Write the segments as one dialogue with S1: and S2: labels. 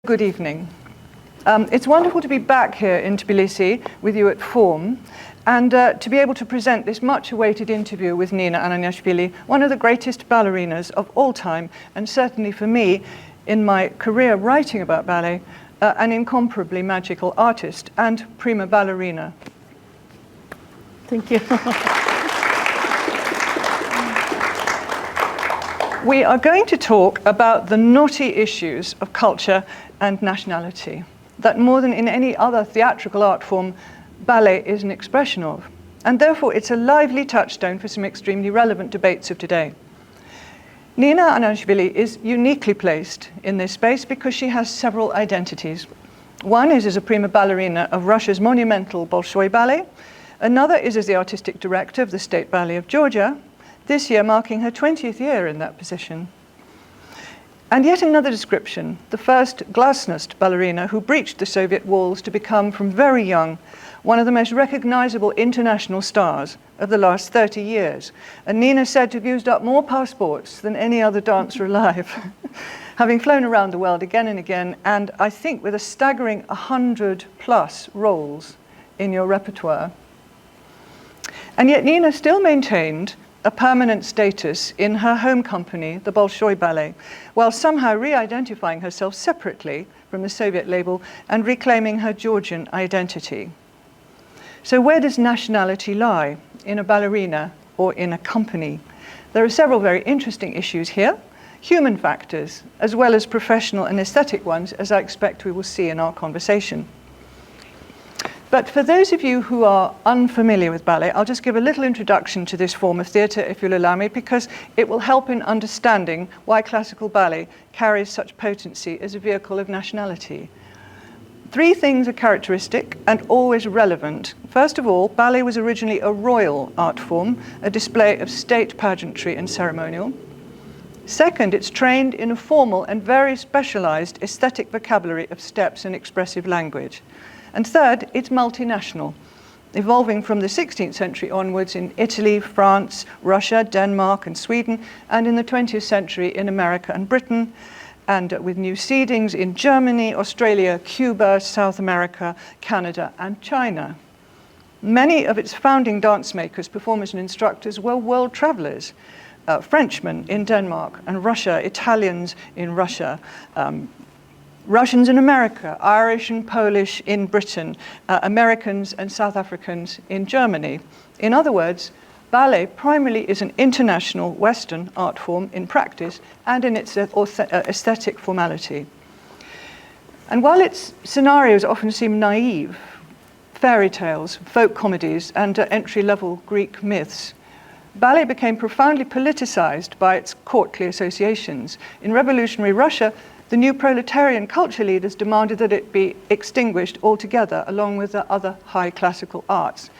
S1: Good evening. It's wonderful to be back here in Tbilisi with you at Form and to be able to present this much-awaited interview with Nina Ananiashvili, one of the greatest ballerinas of all time, and certainly for me, in my career writing about ballet, an incomparably magical artist and prima ballerina. Thank you. We are going to talk about the knotty issues of culture and nationality, that more than in any other theatrical art form, ballet is an expression of. And therefore, it's a lively touchstone for some extremely relevant debates of today. Nina Ananiashvili is uniquely placed in this space because she has several identities. One is as a prima ballerina of Russia's monumental Bolshoi Ballet. Another is as the artistic director of the State Ballet of Georgia, this year marking her 20th year in that position. And yet another description, the first glasnost ballerina who breached the Soviet walls to become, from very young, one of the most recognizable international stars of the last 30 years. And Nina said to have used up more passports than any other dancer alive, having flown around the world again and again, and I think with a staggering 100+ roles in your repertoire. And yet Nina still maintained a permanent status in her home company, the Bolshoi Ballet, while somehow re-identifying herself separately from the Soviet label and reclaiming her Georgian identity. So where does nationality lie, in a ballerina or in a company? There are several very interesting issues here, human factors, as well as professional and aesthetic ones, as I expect we will see in our conversation. But for those of you who are unfamiliar with ballet, I'll just give a little introduction to this form of theatre, if you'll allow me, because it will help in understanding why classical ballet carries such potency as a vehicle of nationality. Three things are characteristic and always relevant. First of all, ballet was originally a royal art form, a display of state pageantry and ceremonial. Second, it's trained in a formal and very specialized aesthetic vocabulary of steps and expressive language. And third, it's multinational, evolving from the 16th century onwards in Italy, France, Russia, Denmark, and Sweden, and in the 20th century in America and Britain, and with new seedings in Germany, Australia, Cuba, South America, Canada, and China. Many of its founding dance makers, performers, and instructors were world travelers. Frenchmen in Denmark and Russia, Italians in Russia, Russians in America, Irish and Polish in Britain, Americans and South Africans in Germany. In other words, ballet primarily is an international Western art form in practice and in its aesthetic formality. And while its scenarios often seem naive, fairy tales, folk comedies, and entry-level Greek myths, ballet became profoundly politicized by its courtly associations. In revolutionary Russia, the new proletarian culture leaders demanded that it be extinguished altogether, along with the other high classical arts.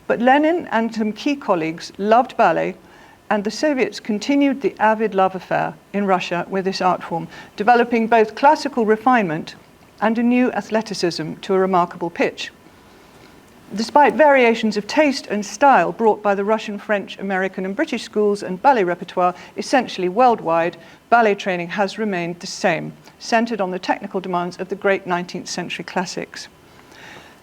S1: But Lenin and some key colleagues loved ballet, and the Soviets continued the avid love affair in Russia with this art form, developing both classical refinement and a new athleticism to a remarkable pitch. Despite variations of taste and style brought by the Russian, French, American, and British schools and ballet repertoire, essentially worldwide, ballet training has remained the same, centered on the technical demands of the great 19th century classics.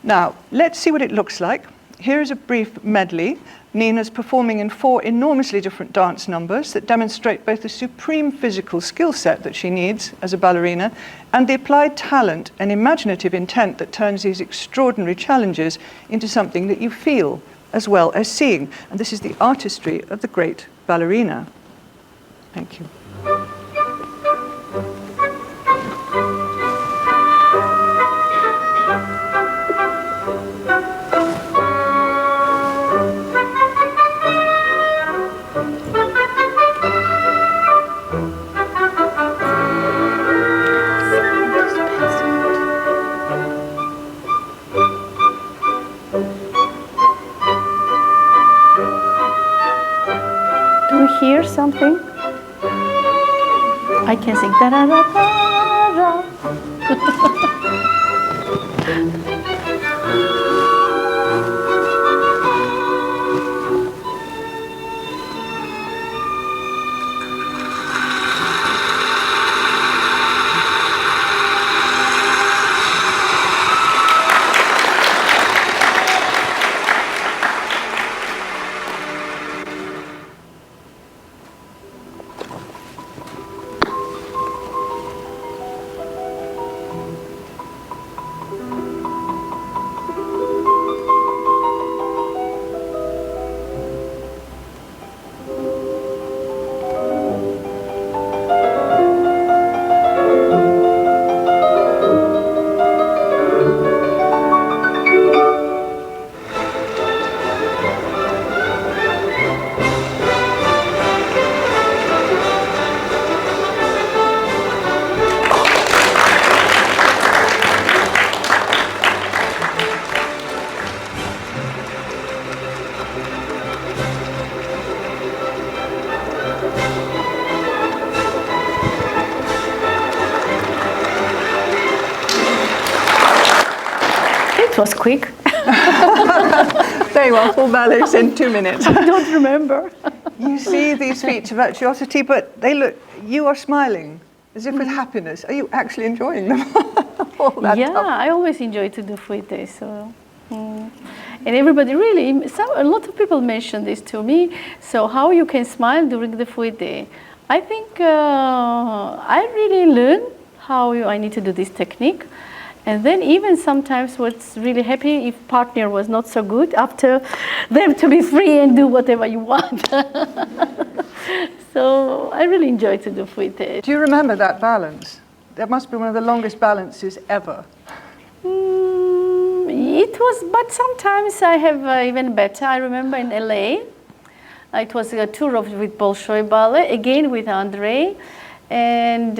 S1: Now, let's see what it looks like. Here is a brief medley. Nina's performing in 4 enormously different dance numbers that demonstrate both the supreme physical skill set that she needs as a ballerina and the applied talent and imaginative intent that turns these extraordinary challenges into something that you feel as well as seeing. And this is the artistry of the great ballerina. Thank you.
S2: Hear something? I can sing da da da da da. was quick.
S1: Very well, 4 ballets in 2 minutes.
S2: I don't remember.
S1: You see these feats of virtuosity, but you are smiling as if with happiness. Are you actually enjoying them? All that
S2: Yeah,
S1: stuff.
S2: I always enjoy to do fouettés. So, and everybody really, a lot of people mention this to me. So how you can smile during the fouetté? I think I really learn how I need to do this technique. And then even sometimes what's really happy if partner was not so good, after them to be free and do whatever you want. So I really enjoy to do fouettés.
S1: Do you remember that balance? That must be one of the longest balances ever.
S2: It was, but sometimes I have even better. I remember in LA, it was a tour with Bolshoi Ballet, again with Andrei. And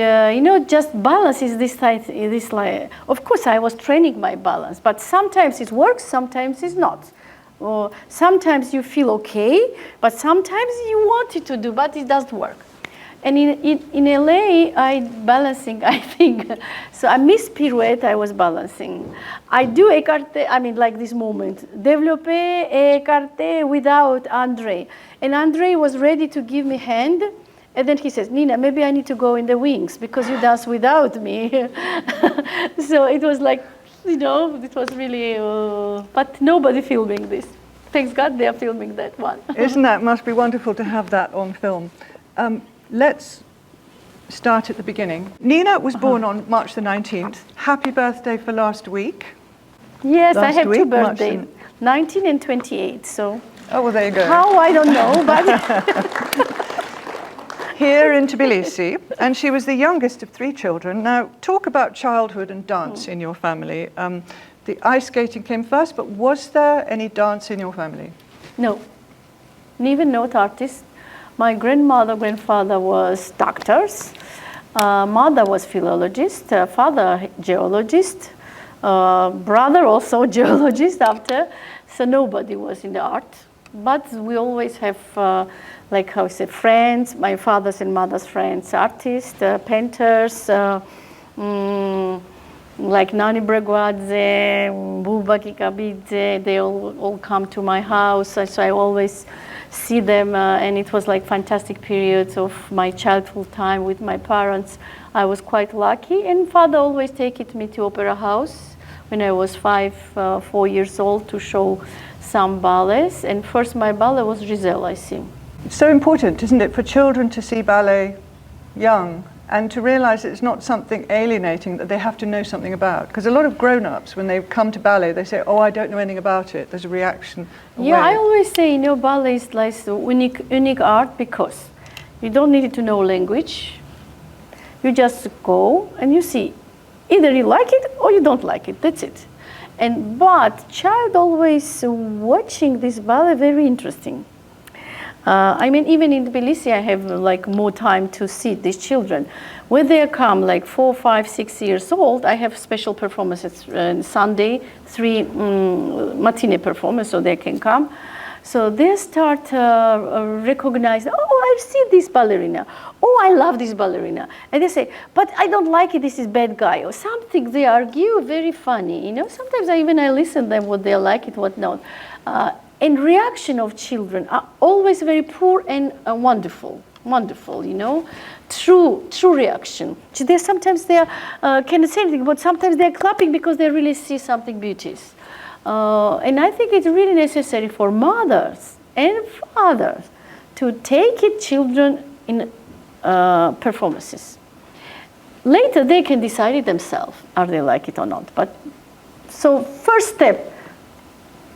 S2: just balance is this like, of course I was training my balance, but sometimes it works, sometimes it's not. Or sometimes you feel okay, but sometimes you want it to do, but it doesn't work. And in LA, balancing, I think, so I miss pirouette, I was balancing. I do écarté, like this moment, développé, écarté without Andrei. And Andrei was ready to give me hand, and then he says, Nina, maybe I need to go in the wings because you dance without me. So it was like, it was really, but nobody filming this. Thanks God they're filming that one.
S1: Must be wonderful to have that on film. Let's start at the beginning. Nina was born on March the 19th. Happy birthday for last week.
S2: Yes, I have 2
S1: week,
S2: birthdays, 19 and 28, so.
S1: Oh, well, there you go.
S2: How, I don't know, but.
S1: Here in Tbilisi, and she was the youngest of 3 children. Now, talk about childhood and dance in your family. The ice skating came first, but was there any dance in your family?
S2: No, even not artists. My grandfather was doctors. Mother was philologist, father geologist, brother also geologist after. So nobody was in the art. But we always have, friends, my father's and mother's friends, artists, painters, like Nani Breguadze, Bulba Kikabidze, they all come to my house. So I always see them, and it was like fantastic periods of my childhood time with my parents. I was quite lucky, and father always taken me to opera house when I was 4 years old to show some ballets, and first my ballet was Giselle, I see.
S1: It's so important, isn't it, for children to see ballet young and to realize it's not something alienating that they have to know something about. Because a lot of grown-ups, when they come to ballet, they say, oh, I don't know anything about it. There's a reaction away.
S2: Yeah, I always say, ballet is like unique art because you don't need to know language. You just go and you see. Either you like it or you don't like it, that's it. But child always watching this ballet very interesting. Even in Tbilisi, I have more time to see these children. When they come 4, 5, 6 years old, I have special performances Sunday, 3 matinee performance, so they can come. So they start recognizing, oh, I've seen this ballerina. Oh, I love this ballerina. And they say, but I don't like it, this is bad guy. Or something, they argue, very funny. Sometimes I listen to them, what they like it, what not. And reaction of children are always very poor and wonderful, true reaction. Sometimes they cannot say anything, but sometimes they're clapping because they really see something beauteous. And I think it's really necessary for mothers and fathers to take it children in performances. Later they can decide it themselves, are they like it or not. But so first step,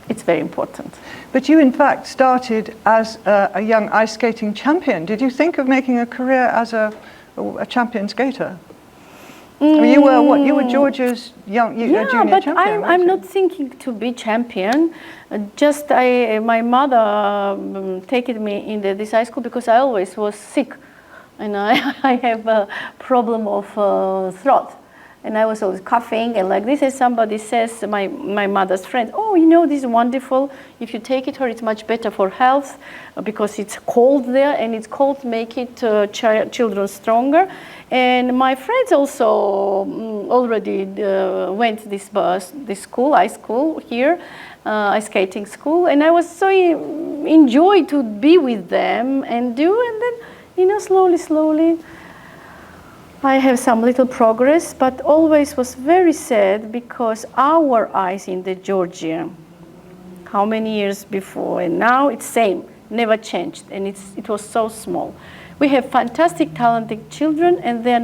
S2: it's very important.
S1: But you, in fact, started as a young ice skating champion. Did you think of making a career as a champion skater? You were Georgia's junior champion.
S2: I'm not thinking to be champion. My mother taken me in this high school because I always was sick, and I have a problem of throat. And I was always coughing and like this, and somebody says, my mother's friend, oh, you know, this is wonderful. If you take it, it's much better for health because it's cold there, and it's cold make it children stronger. And my friends also already went this school, ice school here, ice skating school, and I was so enjoyed to be with them and do, and then, you know, slowly, I have some little progress, but always was very sad because our eyes in the Georgia, how many years before, and now it's same, never changed, and it was so small. We have fantastic, talented children, and they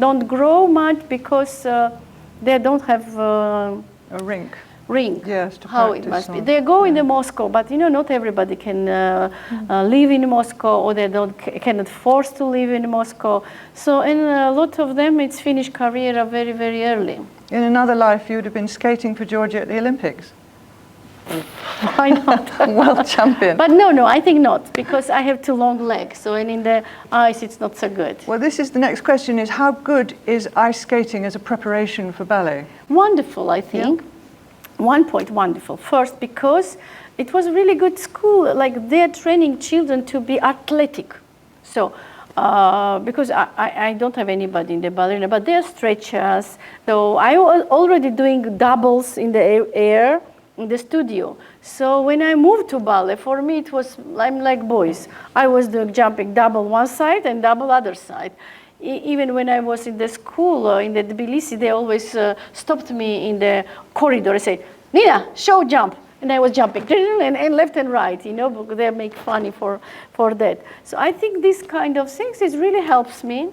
S2: don't grow much because they don't have
S1: a ring. Yes, to
S2: how it must be. They go in the Moscow, but you know, not everybody can live in Moscow, or they cannot force to live in Moscow. So, and a lot of them, it's finished career very, very early.
S1: In another life, you would have been skating for Georgia at the Olympics.
S2: Why not?
S1: World champion.
S2: But no, I think not, because I have too long legs. So, and in the ice, it's not so good.
S1: Well, this is the next question: is how good is ice skating as a preparation for ballet?
S2: Wonderful, I think. Yeah. 1 point, wonderful. First, because it was a really good school, like they're training children to be athletic. So, because I don't have anybody in the ballerina, but they're stretchers. So I was already doing doubles in the air in the studio. So when I moved to ballet, for me it was, I'm like boys. I was doing jumping double one side and double other side. Even when I was in the school, in the Tbilisi, they always stopped me in the corridor and say, Nina, show jump. And I was jumping, and left and right, you know, because they make funny for that. So I think this kind of things, it really helps me.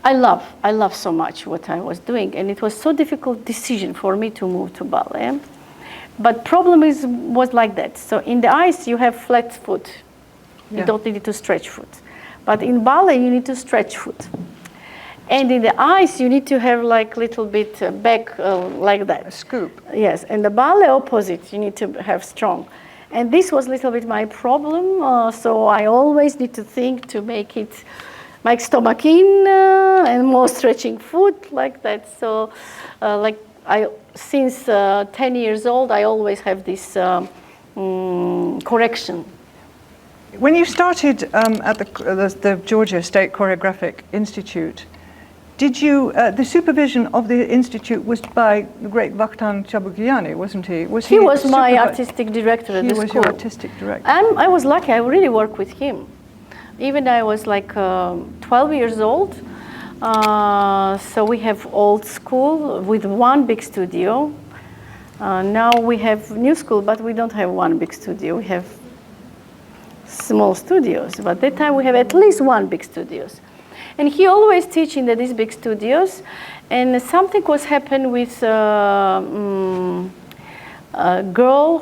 S2: I love so much what I was doing, and it was so difficult decision for me to move to ballet. But problem was like that. So in the ice, you have flat foot. You
S1: Yeah.
S2: don't need to stretch foot. But in ballet, you need to stretch foot. And in the ice, you need to have like little bit back like that.
S1: A scoop.
S2: Yes, and the ballet opposite, you need to have strong. And this was a little bit my problem. So I always need to think to make it, my stomach in and more stretching foot like that. So like since 10 years old, I always have this correction.
S1: When you started at the Georgia State Choreographic Institute, did you, the supervision of the institute was by the great Vakhtang Chabukiani, wasn't he?
S2: He was my artistic director at the school.
S1: He was your artistic director.
S2: I was lucky, I really worked with him. Even I was like 12 years old. So we have old school with one big studio. Now we have new school, but we don't have one big studio. We have small studios, but that time we have at least one big studios. And he always teach in these big studios, and something was happened with a girl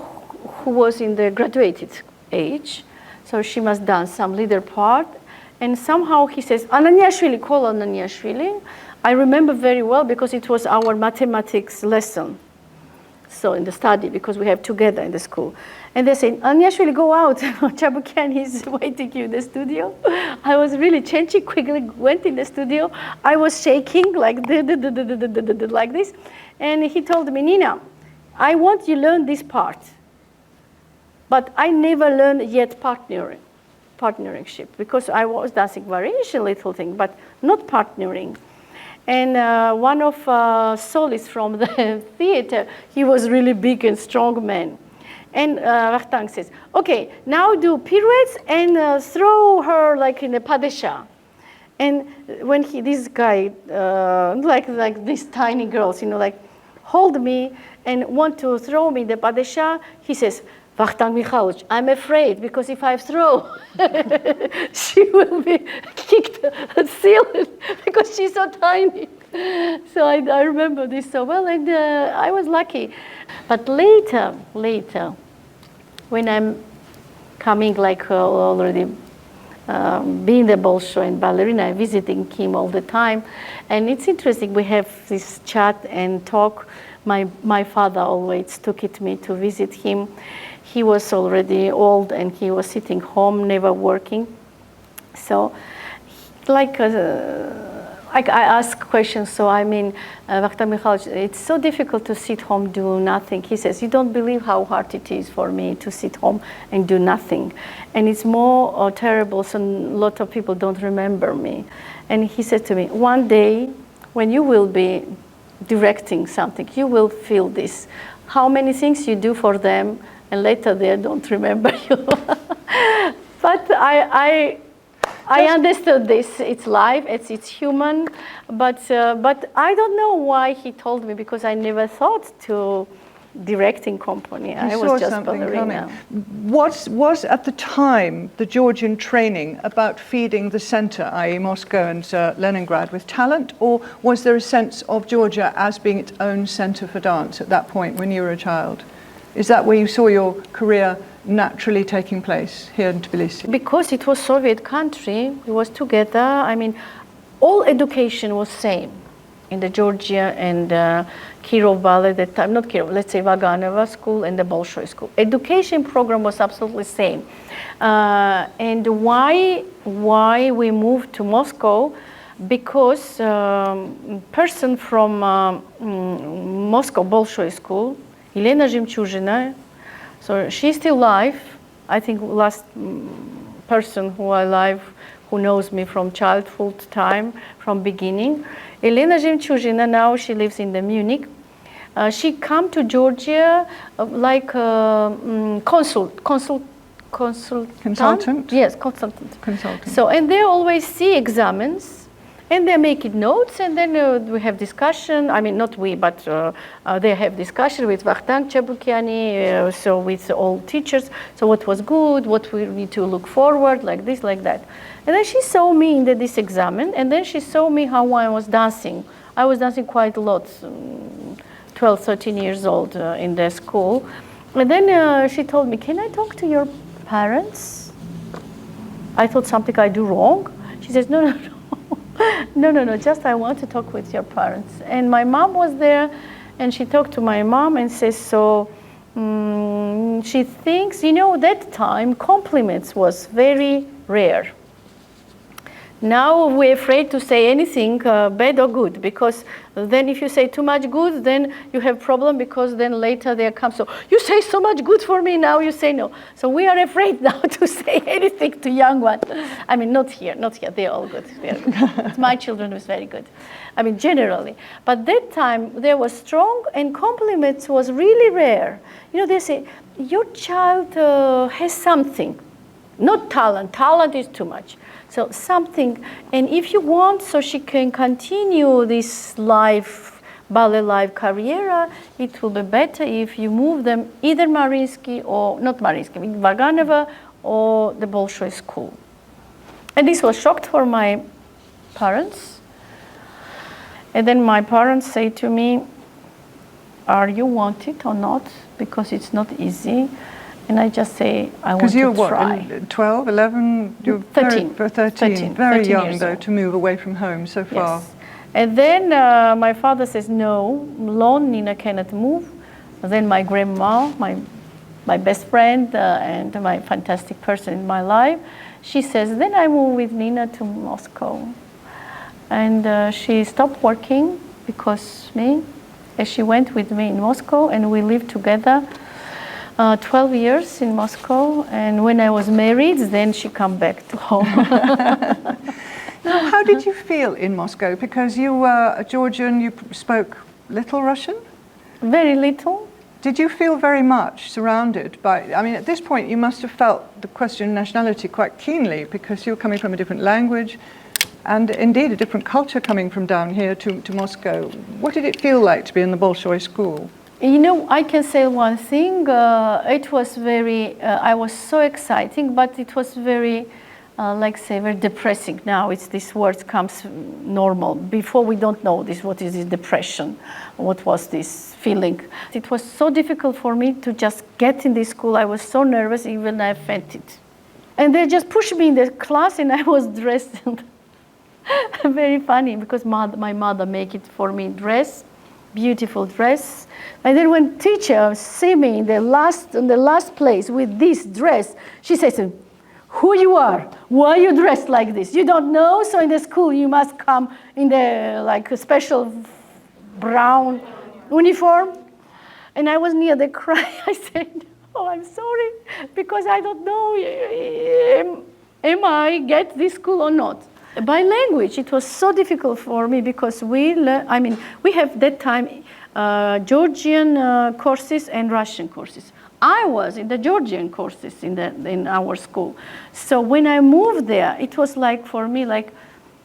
S2: who was in the graduated age, so she must dance some leader part, and somehow he says, Ananiashvili, call Ananiashvili. I remember very well because it was our mathematics lesson. So in the study, because we have together in the school. And they say, Ananiashvili, go out. Chabukiani is waiting you in the studio. I was really changing, quickly went in the studio. I was shaking like this. And he told me, Nina, I want you to learn this part. But I never learned yet partneringship, because I was dancing variation, little thing, but not partnering. And one of solists from the theater, he was really big and strong man. And Vakhtang says, okay, now do pirouettes and throw her like in a padesha. And when this guy, like these tiny girls, you know, like hold me and want to throw me in the padesha, he says, Vakhtang Mikhailovich, I'm afraid, because if I throw, she will be kicked at ceiling because she's so tiny. So I remember this so well, and I was lucky. But later, when I'm coming like already being the Bolshoi and ballerina, I'm visiting him all the time. And it's interesting, we have this chat and talk. My father always took me to visit him. He was already old and he was sitting home, never working. So like I ask questions, so I mean, Vakhtang Mikhailovich, it's so difficult to sit home, do nothing. He says, you don't believe how hard it is for me to sit home and do nothing. And it's more terrible, so a lot of people don't remember me. And he said to me, one day, when you will be directing something, you will feel this. How many things you do for them, and later they don't remember you. But I understood this. It's live, it's human, but I don't know why he told me, because I never thought to directing company. I was just ballerina.
S1: Was at the time the Georgian training about feeding the center, i.e. Moscow and Leningrad, with talent, or was there a sense of Georgia as being its own center for dance at that point when you were a child? Is that where you saw your career naturally taking place here in Tbilisi?
S2: Because it was Soviet country, it was together. I mean, all education was same in the Georgia and Kirov Ballet that time, not Kirov, let's say Vaganova school and the Bolshoi school. Education program was absolutely same. And why we moved to Moscow? Because person from Moscow Bolshoi school, Elena Zhemchuzhina, so she's still alive. I think last person who alive, who knows me from childhood time, from beginning. Elena Zhemchuzhina, now she lives in the Munich. She come to Georgia like consultant. Yes, consultant. So, and they always see examens, and they make it notes, and then we have discussion. I mean, not we, but they have discussion with Vakhtang Chabukiani, so with all teachers. So what was good, what we need to look forward, like this, like that. And then she saw me in this examen, and then she saw me how I was dancing. I was dancing quite a lot, 12, 13 years old in the school. And then she told me, can I talk to your parents? I thought something I do wrong. She says, no, no, just I want to talk with your parents. And my mom was there, and she talked to my mom and says, so she thinks, you know, that time compliments was very rare. Now we're afraid to say anything bad or good, because then if you say too much good, then you have problem, because then later there comes, so you say so much good for me, now you say no. So we are afraid now to say anything to young one. I mean, not here, they're all good. My children was very good. I mean, generally. But that time there was strong, and compliments was really rare. You know, they say, your child has something, not talent. Talent is too much. So something, and if you want, so she can continue this ballet life career, it will be better if you move them either Mariinsky or, not Mariinsky, Vaganova or the Bolshoi school. And this was shocked for my parents. And then my parents say to me, are you wanted or not? Because it's not easy. And I just say, I want to try.
S1: Because you're what, 12, 11? You're
S2: 13.
S1: 13. Very young, though, to move away from home so far.
S2: Yes. And then my father says, no, alone Nina cannot move. And then my grandma, my best friend and my fantastic person in my life, she says, then I move with Nina to Moscow. And she stopped working because me, and she went with me in Moscow, and we lived together 12 years in Moscow, and when I was married, then she come back to home.
S1: Now, how did you feel in Moscow? Because you were a Georgian, you spoke little Russian?
S2: Very little.
S1: Did you feel very much surrounded by, I mean, at this point you must have felt the question of nationality quite keenly, because you were coming from a different language, and indeed a different culture coming from down here to Moscow. What did it feel like to be in the Bolshoi school?
S2: You know, I can say one thing. It was very, I was so exciting, but it was very, very depressing. Now this word comes normal. Before we don't know this, what is this depression? What was this feeling? It was so difficult for me to just get in this school. I was so nervous, even I fainted. And they just pushed me in the class, and I was dressed very funny, because my mother made it for me dress, beautiful dress. And then when teacher see me in the last place with this dress, she says, who you are, why you dressed like this. You don't know, so in the school you must come in the like a special brown uniform. And I was near the cry. I said, oh, I'm sorry, because I don't know, am I get this school or not? By language, it was so difficult for me because we have that time Georgian courses and Russian courses. I was in the Georgian courses in our school. So when I moved there, it was like for me like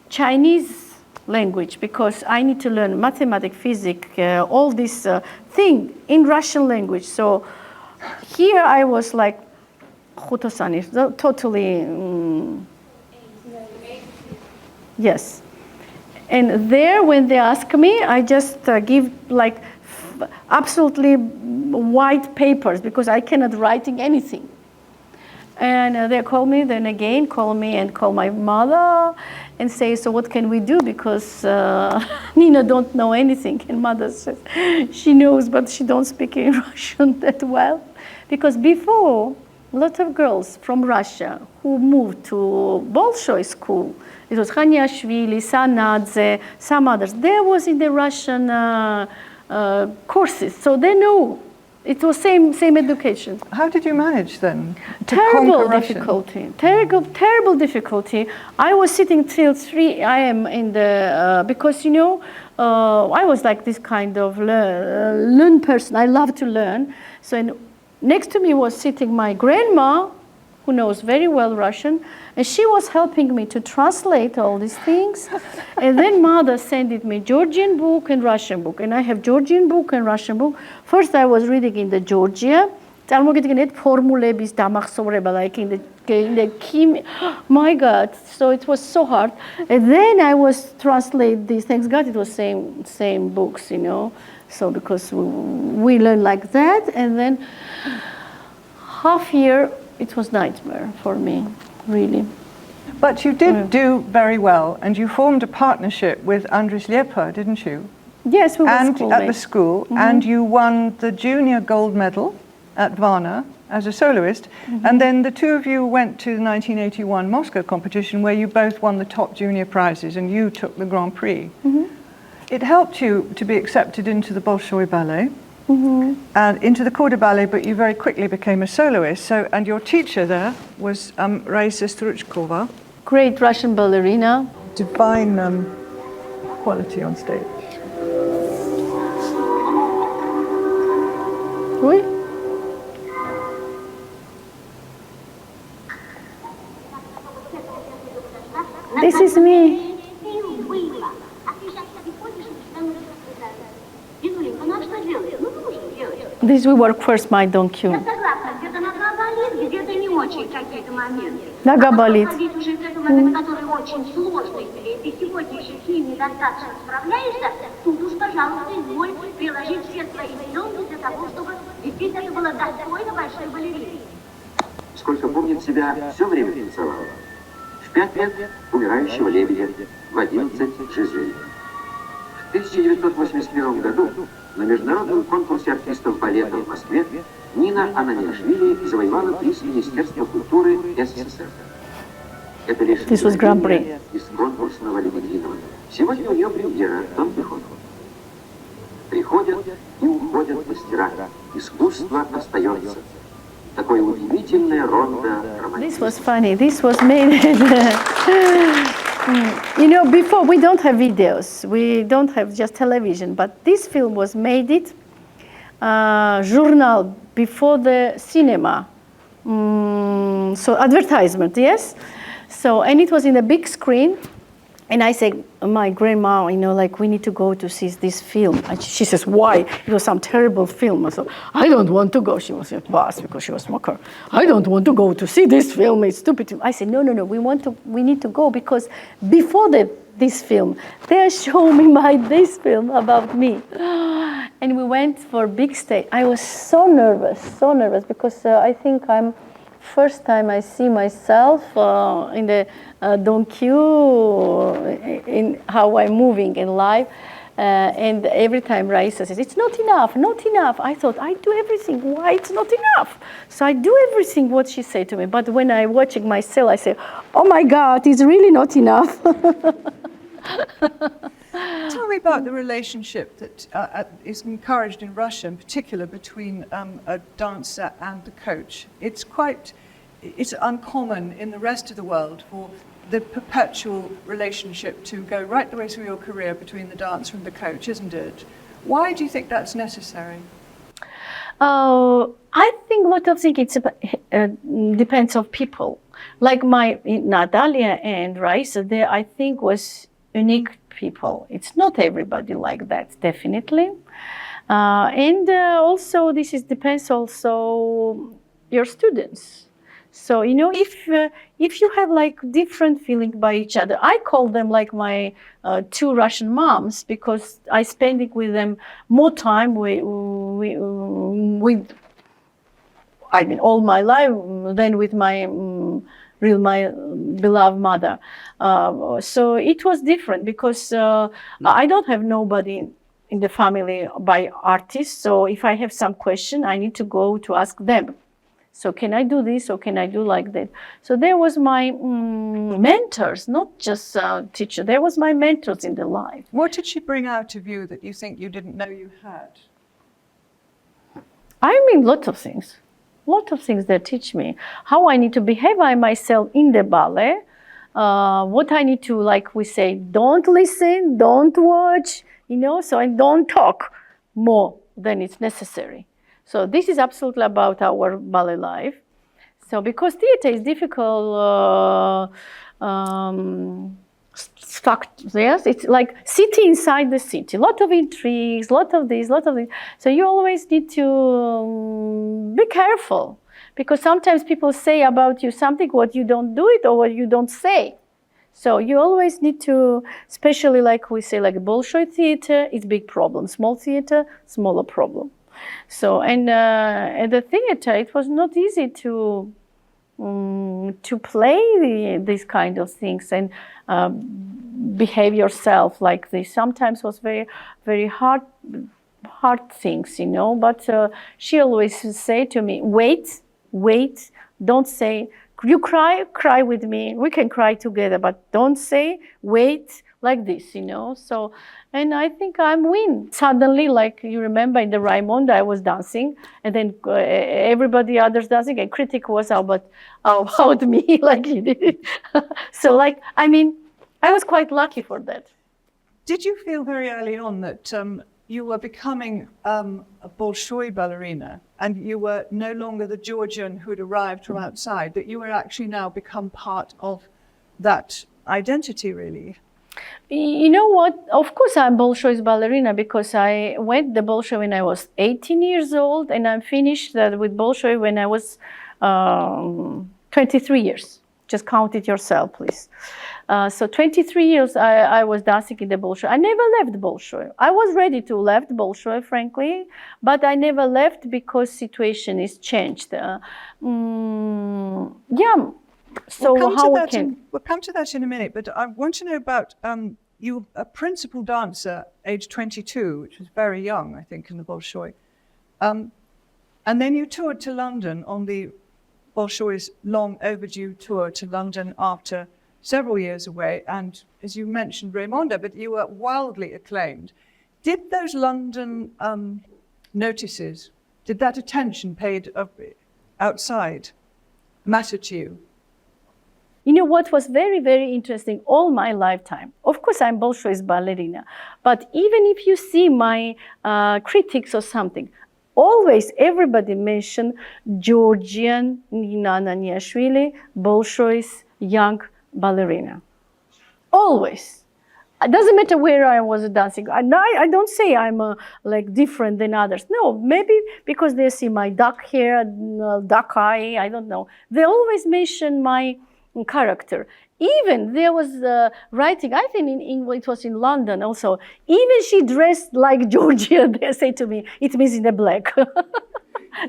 S2: Chinese language because I need to learn mathematics, physics, all this thing in Russian language. So here I was like totally. Yes. And there, when they ask me, I just give like absolutely white papers because I cannot writing anything. And they call me, then again call me and call my mother and say, so what can we do? Because Nina don't know anything. And mother says, she knows, but she don't speak in Russian that well. Because before, a lot of girls from Russia who moved to Bolshoi school, it was Ananiashvili, Virsaladze, some others. They was in the Russian courses, so they know it was same education.
S1: How did you manage then?
S2: Terrible difficulty, terrible difficulty. I was sitting till 3 a.m. in the because I was like this kind of learn person. I love to learn. So next to me was sitting my grandma, who knows very well Russian, and she was helping me to translate all these things. And then mother sent me Georgian book and Russian book, and I have Georgian book and Russian book. First I was reading in the Georgia, formulების დამახსოვრება, like in the my God, so it was so hard. And then I was translate these things. God, it was same books, So because we learned like that, and then half year it was nightmare for me, really.
S1: But you did do very well, and you formed a partnership with Andris Liepa, didn't you?
S2: Yes, we were
S1: at the school, and you won the junior gold medal at Varna as a soloist, and then the two of you went to the 1981 Moscow competition where you both won the top junior prizes and you took the Grand Prix. It helped you to be accepted into the Bolshoi Ballet and into the corps de ballet, but you very quickly became a soloist. So, and your teacher there was Raisa Struchkova.
S2: Great Russian ballerina.
S1: Divine quality on stage.
S2: Oui. This is me. This we work first, my Don Q. Нога болит.
S3: Сколько помнит себя, все время танцевала. В 5 лет умирающего лебедя, в 11 Жизель. В 1981 году на международном конкурсе артистов балета в Москве Нина Анaniashvili завоевала приз Министерства культуры СССР. Это лишь из конкурсного лебединого. Сегодня у нее премьера «Дон Кихот». Приходят и уходят мастера. Искусство остается. Такое удивительное рондо романтизма.
S2: This was funny. This was made. Before we don't have videos, we don't have just television, but this film was made it journal before the cinema. So advertisement, yes. So, and it was in a big screen. And I said, my grandma, we need to go to see this film. And she says, why? It was some terrible film. I said, I don't want to go. She was a boss because she was a smoker. I don't want to go to see this film. It's stupid. I said, no. We need to go because before this film, they are showing me this film about me. And we went for big stage. I was so nervous because I think first time I see myself in the Don Q, in how I'm moving in life. And every time Raisa says, it's not enough, not enough. I thought, I do everything. Why it's not enough? So I do everything what she said to me. But when I watching myself, I say, oh my God, it's really not enough.
S1: Tell me about the relationship that is encouraged in Russia, in particular, between a dancer and the coach. It's uncommon in the rest of the world for the perpetual relationship to go right the way through your career between the dancer and the coach, isn't it? Why do you think that's necessary?
S2: I think a lot of things depends on people. Like my Natalia and Raisa, there I think was unique people. It's not everybody like that, definitely. And also this depends also your students. So, you know, if you have like different feeling by each other, I call them like my two Russian moms, because I spend it with them more time with I mean, all my life than with my my beloved mother. So it was different because I don't have nobody in the family by artists. So if I have some question, I need to go to ask them. So can I do this or can I do like that? So there was my mentors, not just teacher. There was my mentors in the life.
S1: What did she bring out of you that you think you didn't know you had?
S2: I mean, lot of things that teach me how I need to behave by myself in the ballet. What I need to, like we say, don't listen, don't watch, you know, so I don't talk more than it's necessary. So this is absolutely about our ballet life. So because theater is difficult structure, yes, it's like city inside the city. A lot of intrigues, a lot of this, a lot of this. So you always need to be careful, because sometimes people say about you something what you don't do it or what you don't say. So you always need to, especially like we say, like Bolshoi theater, it's big problem. Small theater, smaller problem. So, and at the theater, it was not easy to play these kind of things and behave yourself like this. Sometimes was very, very hard things, you know. But she always say to me, wait, don't say, you cry with me. We can cry together, but don't say, wait, like this, you know. So, and I think I'm win. Suddenly, like you remember in the Raymonda, I was dancing, and then everybody others dancing, and critic was about me, like he did. So, like, I mean, I was quite lucky for that.
S1: Did you feel very early on that you were becoming a Bolshoi ballerina, and you were no longer the Georgian who'd arrived from outside, that you were actually now become part of that identity, really?
S2: You know what? Of course, I'm Bolshoi's ballerina because I went the Bolshoi when I was 18 years old, and I finished with Bolshoi when I was 23 years. Just count it yourself, please. So 23 years I was dancing in the Bolshoi. I never left Bolshoi. I was ready to leave Bolshoi, frankly, but I never left because situation is changed. Yeah. So
S1: we'll
S2: we'll
S1: come to that in a minute, but I want to know about you, a principal dancer, age 22, which was very young, I think, in the Bolshoi. And then you toured to London on the Bolshoi's long overdue tour to London after several years away. And as you mentioned, Raymonda, but you were wildly acclaimed. Did those London notices, did that attention paid outside matter to you?
S2: You know what was very, very interesting all my lifetime? Of course, I'm Bolshoi's ballerina, but even if you see my critics or something, always everybody mentioned Georgian Ananiashvili, Bolshoi's young ballerina. Always. It doesn't matter where I was dancing. I don't say I'm like different than others. No, maybe because they see my dark hair, dark eye, I don't know. They always mention my character. Even there was writing, I think in England, it was in London also, even she dressed like Georgia, they say to me, it means in the black.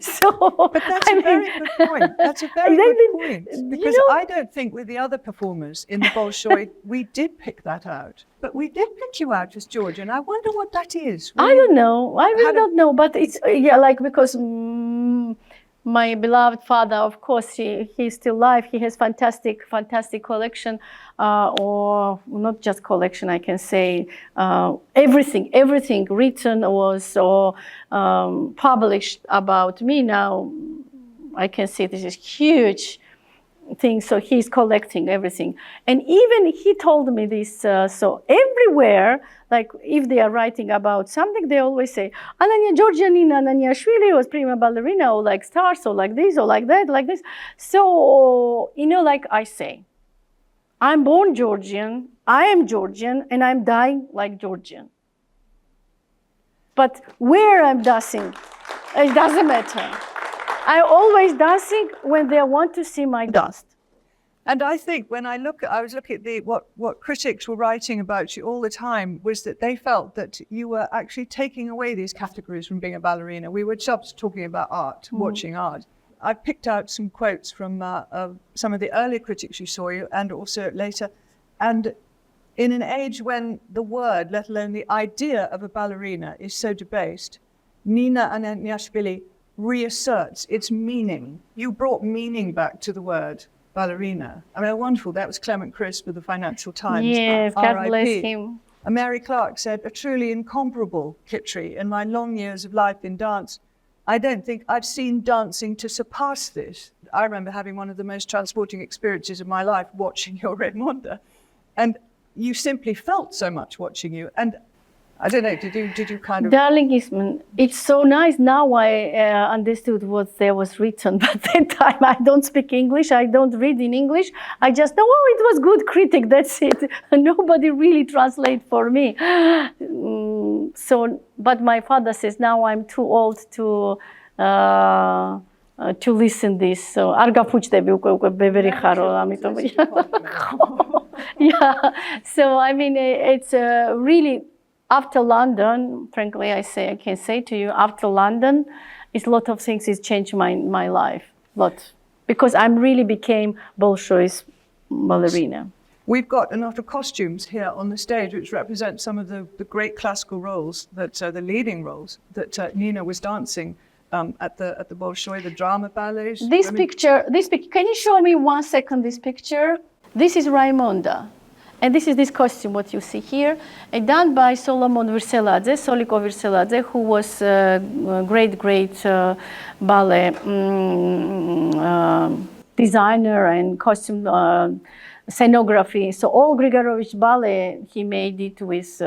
S2: So,
S1: But that's a very good point. That's a very good point. Because I don't think with the other performers in the Bolshoi, we did pick that out. But we did pick you out as Georgian. I wonder what that is.
S2: I don't know. I really don't know. But it's, because my beloved father, of course, he's still alive. He has fantastic collection, or not just collection, I can say. Everything written was or published about me. Now I can see this is huge thing. So he's collecting everything. And even he told me this, so everywhere, like if they are writing about something, they always say, Georgian Ananiashvili was prima ballerina, or like stars, or like this, or like that, like this. So, like I say, I'm born Georgian, I am Georgian, and I'm dying like Georgian. But where I'm dancing, it doesn't matter. I always dancing when they want to see my dust.
S1: And I think when I was looking at what critics were writing about you all the time was that they felt that you were actually taking away these categories from being a ballerina. We were just talking about art, watching art. I picked out some quotes from some of the earlier critics who saw you and also later. And in an age when the word, let alone the idea of a ballerina is so debased, Nina Ananiashvili reasserts its meaning. You brought meaning back to the word ballerina. I mean, wonderful. That was Clement Crisp of the Financial Times.
S2: Yes, God bless him.
S1: And Mary Clark said, a truly incomparable Kitri. In my long years of life in dance, I don't think I've seen dancing to surpass this. I remember having one of the most transporting experiences of my life watching your Raymonda. And you simply felt so much watching you. And I don't know, did you kind of...
S2: Darling Eastman, it's so nice. Now I understood what there was written. But at that time, I don't speak English. I don't read in English. I just know, oh, it was good critic. That's it. Nobody really translate for me. But my father says, now I'm too old to listen this. So, yeah. So, I mean, it's really... After London, frankly, I can say to you, after London, it's a lot of things has changed my life, lot, because I really became Bolshoi's ballerina.
S1: We've got a lot of costumes here on the stage which represent some of the great classical roles, the leading roles that Nina was dancing at the Bolshoi, the drama ballets.
S2: This picture, can you show me 1 second this picture? This is Raymonda. And this is this costume, what you see here, done by Solomon Soliko Virsaladze, who was a great ballet designer and costume scenography. So all Grigorovich ballet, he made it with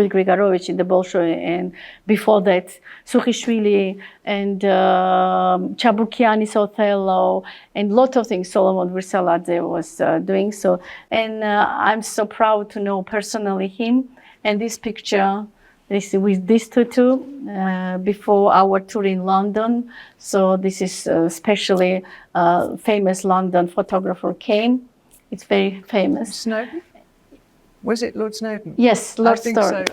S2: Grigorovich in the Bolshoi, and before that, Sukhishvili and Chabukiani's Othello, and a lot of things Solomon Virsaladze was doing. So, and I'm so proud to know personally him. And this picture, this with these two before our tour in London. So this is especially famous London photographer came. It's very famous.
S1: Snowdon? Was it Lord Snowdon?
S2: Yes, Lord Snowdon.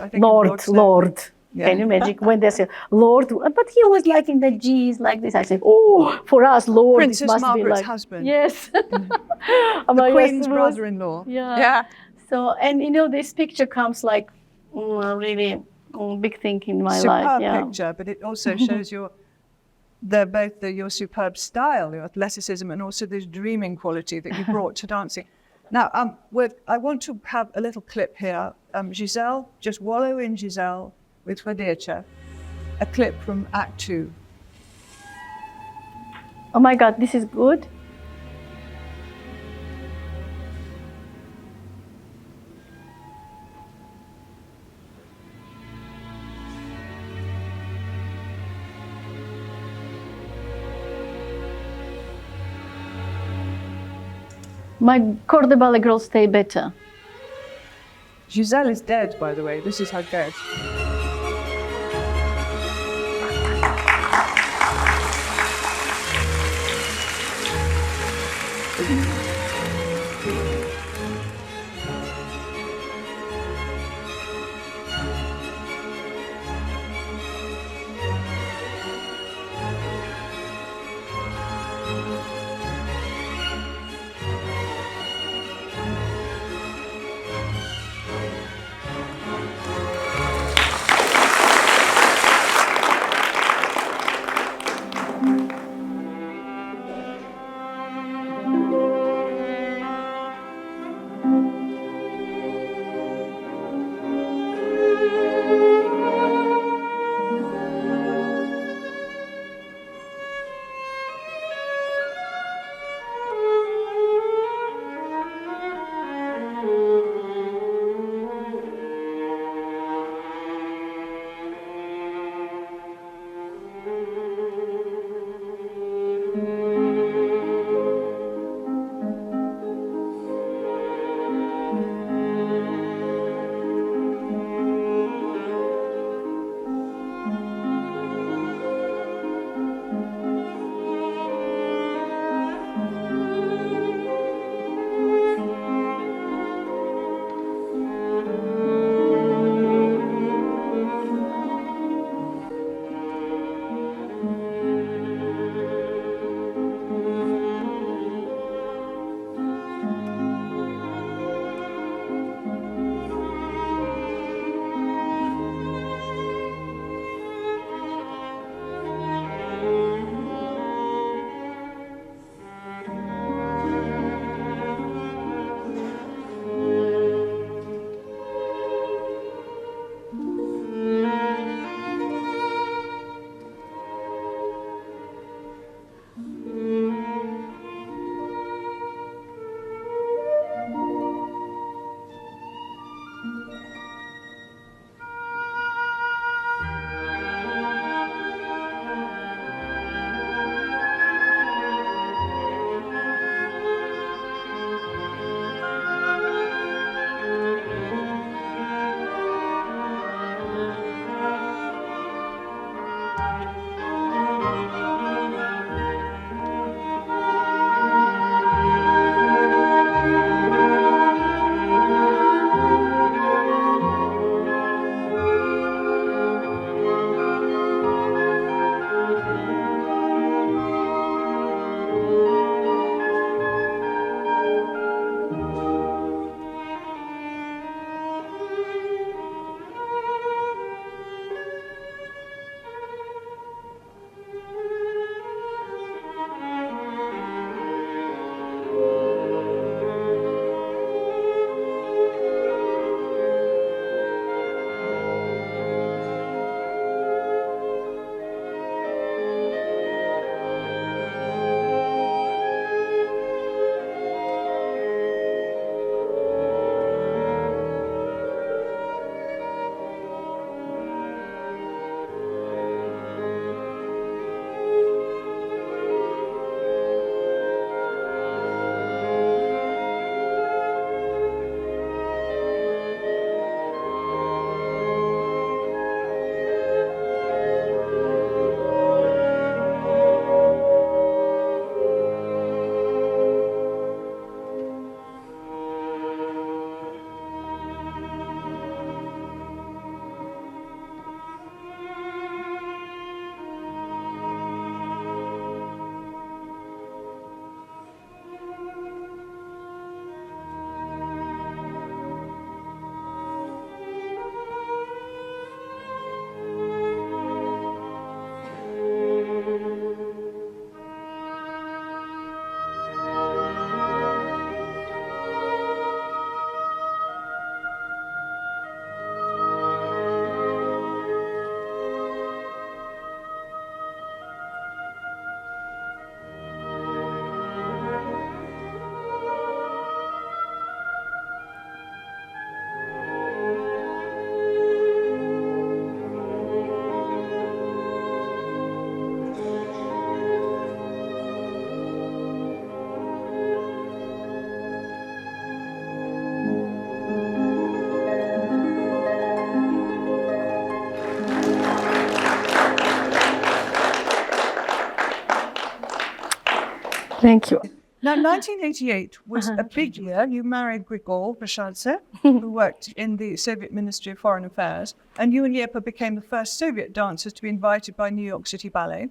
S2: Lord. Yeah. Can you imagine when they say Lord? But he was like in the G's like this. I said, oh, for us, Lord,
S1: Princess
S2: it must
S1: Margaret's
S2: be like
S1: husband.
S2: Yes.
S1: The Queen's brother-in-law.
S2: Yeah. So, and this picture comes like really big thing in my life.
S1: Superb picture, but it also shows your superb style, your athleticism, and also this dreaming quality that you brought to dancing. Now, I want to have a little clip here. Giselle, just wallow in Giselle with Fadeyechev, a clip from Act 2.
S2: Oh my God, this is good. My corps de ballet girls stay better.
S1: Giselle is dead, by the way. This is her dead.
S2: Thank you.
S1: Now, 1988 was a big year. You married Grigor Virsaladze, who worked in the Soviet Ministry of Foreign Affairs, and you and Liepa became the first Soviet dancers to be invited by New York City Ballet.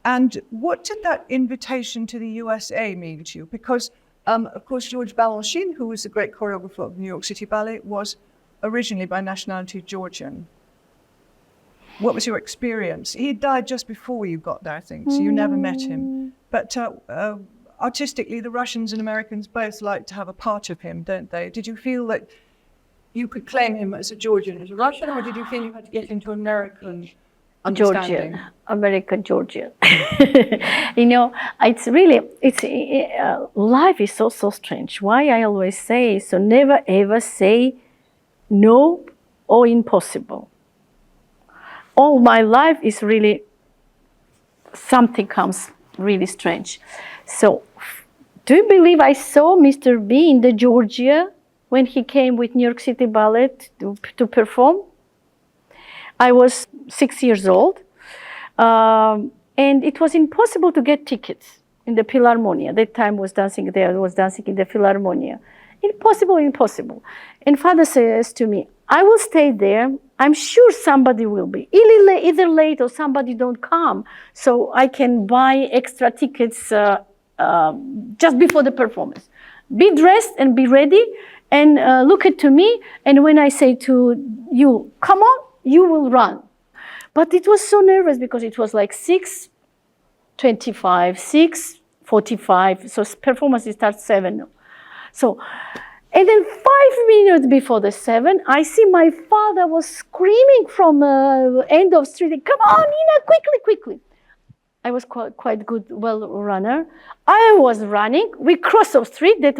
S1: And what did that invitation to the USA mean to you? Because, of course, George Balanchine, who was the great choreographer of New York City Ballet, was originally by nationality Georgian. What was your experience? He died just before you got there, I think, so you never met him. But artistically, the Russians and Americans both like to have a part of him, don't they? Did you feel that you could claim him as a Georgian, as a Russian, or did you feel you had to get into American understanding?
S2: Georgian, American Georgian. You know, it's really, life is so strange. Why I always say, so never ever say no or impossible. All my life is really, something comes really strange. So, do you believe I saw Mr. B in the Georgia when he came with New York City Ballet to perform? I was 6 years old, and it was impossible to get tickets in the Philharmonia. That time was dancing there, I was dancing in the Philharmonia. Impossible. And father says to me, I will stay there. I'm sure somebody will be. Either late or somebody don't come. So I can buy extra tickets just before the performance. Be dressed and be ready and look to me. And when I say to you, come on, you will run. But it was so nervous because it was like 6:25, 6:45. So performance starts 7. So, and then 5 minutes before the 7, I see my father was screaming from end of street, come on, Nina, quickly. I was quite good, well runner. I was running. We crossed the street. That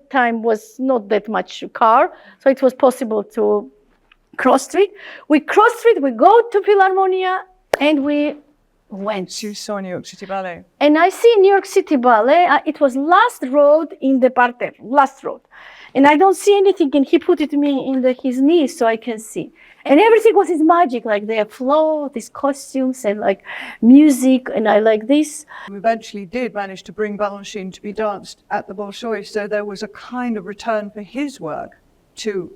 S2: time was not that much car, so it was possible to cross street. We cross street. We go to Philharmonia, and we went.
S1: You saw New York City Ballet.
S2: And I see New York City Ballet. It was last road in the parterre, last road. And I don't see anything, and he put it to me in his knees so I can see. And everything was his magic, like their flow, these costumes, and like music, and I like this.
S1: We eventually did manage to bring Balanchine to be danced at the Bolshoi, so there was a kind of return for his work to...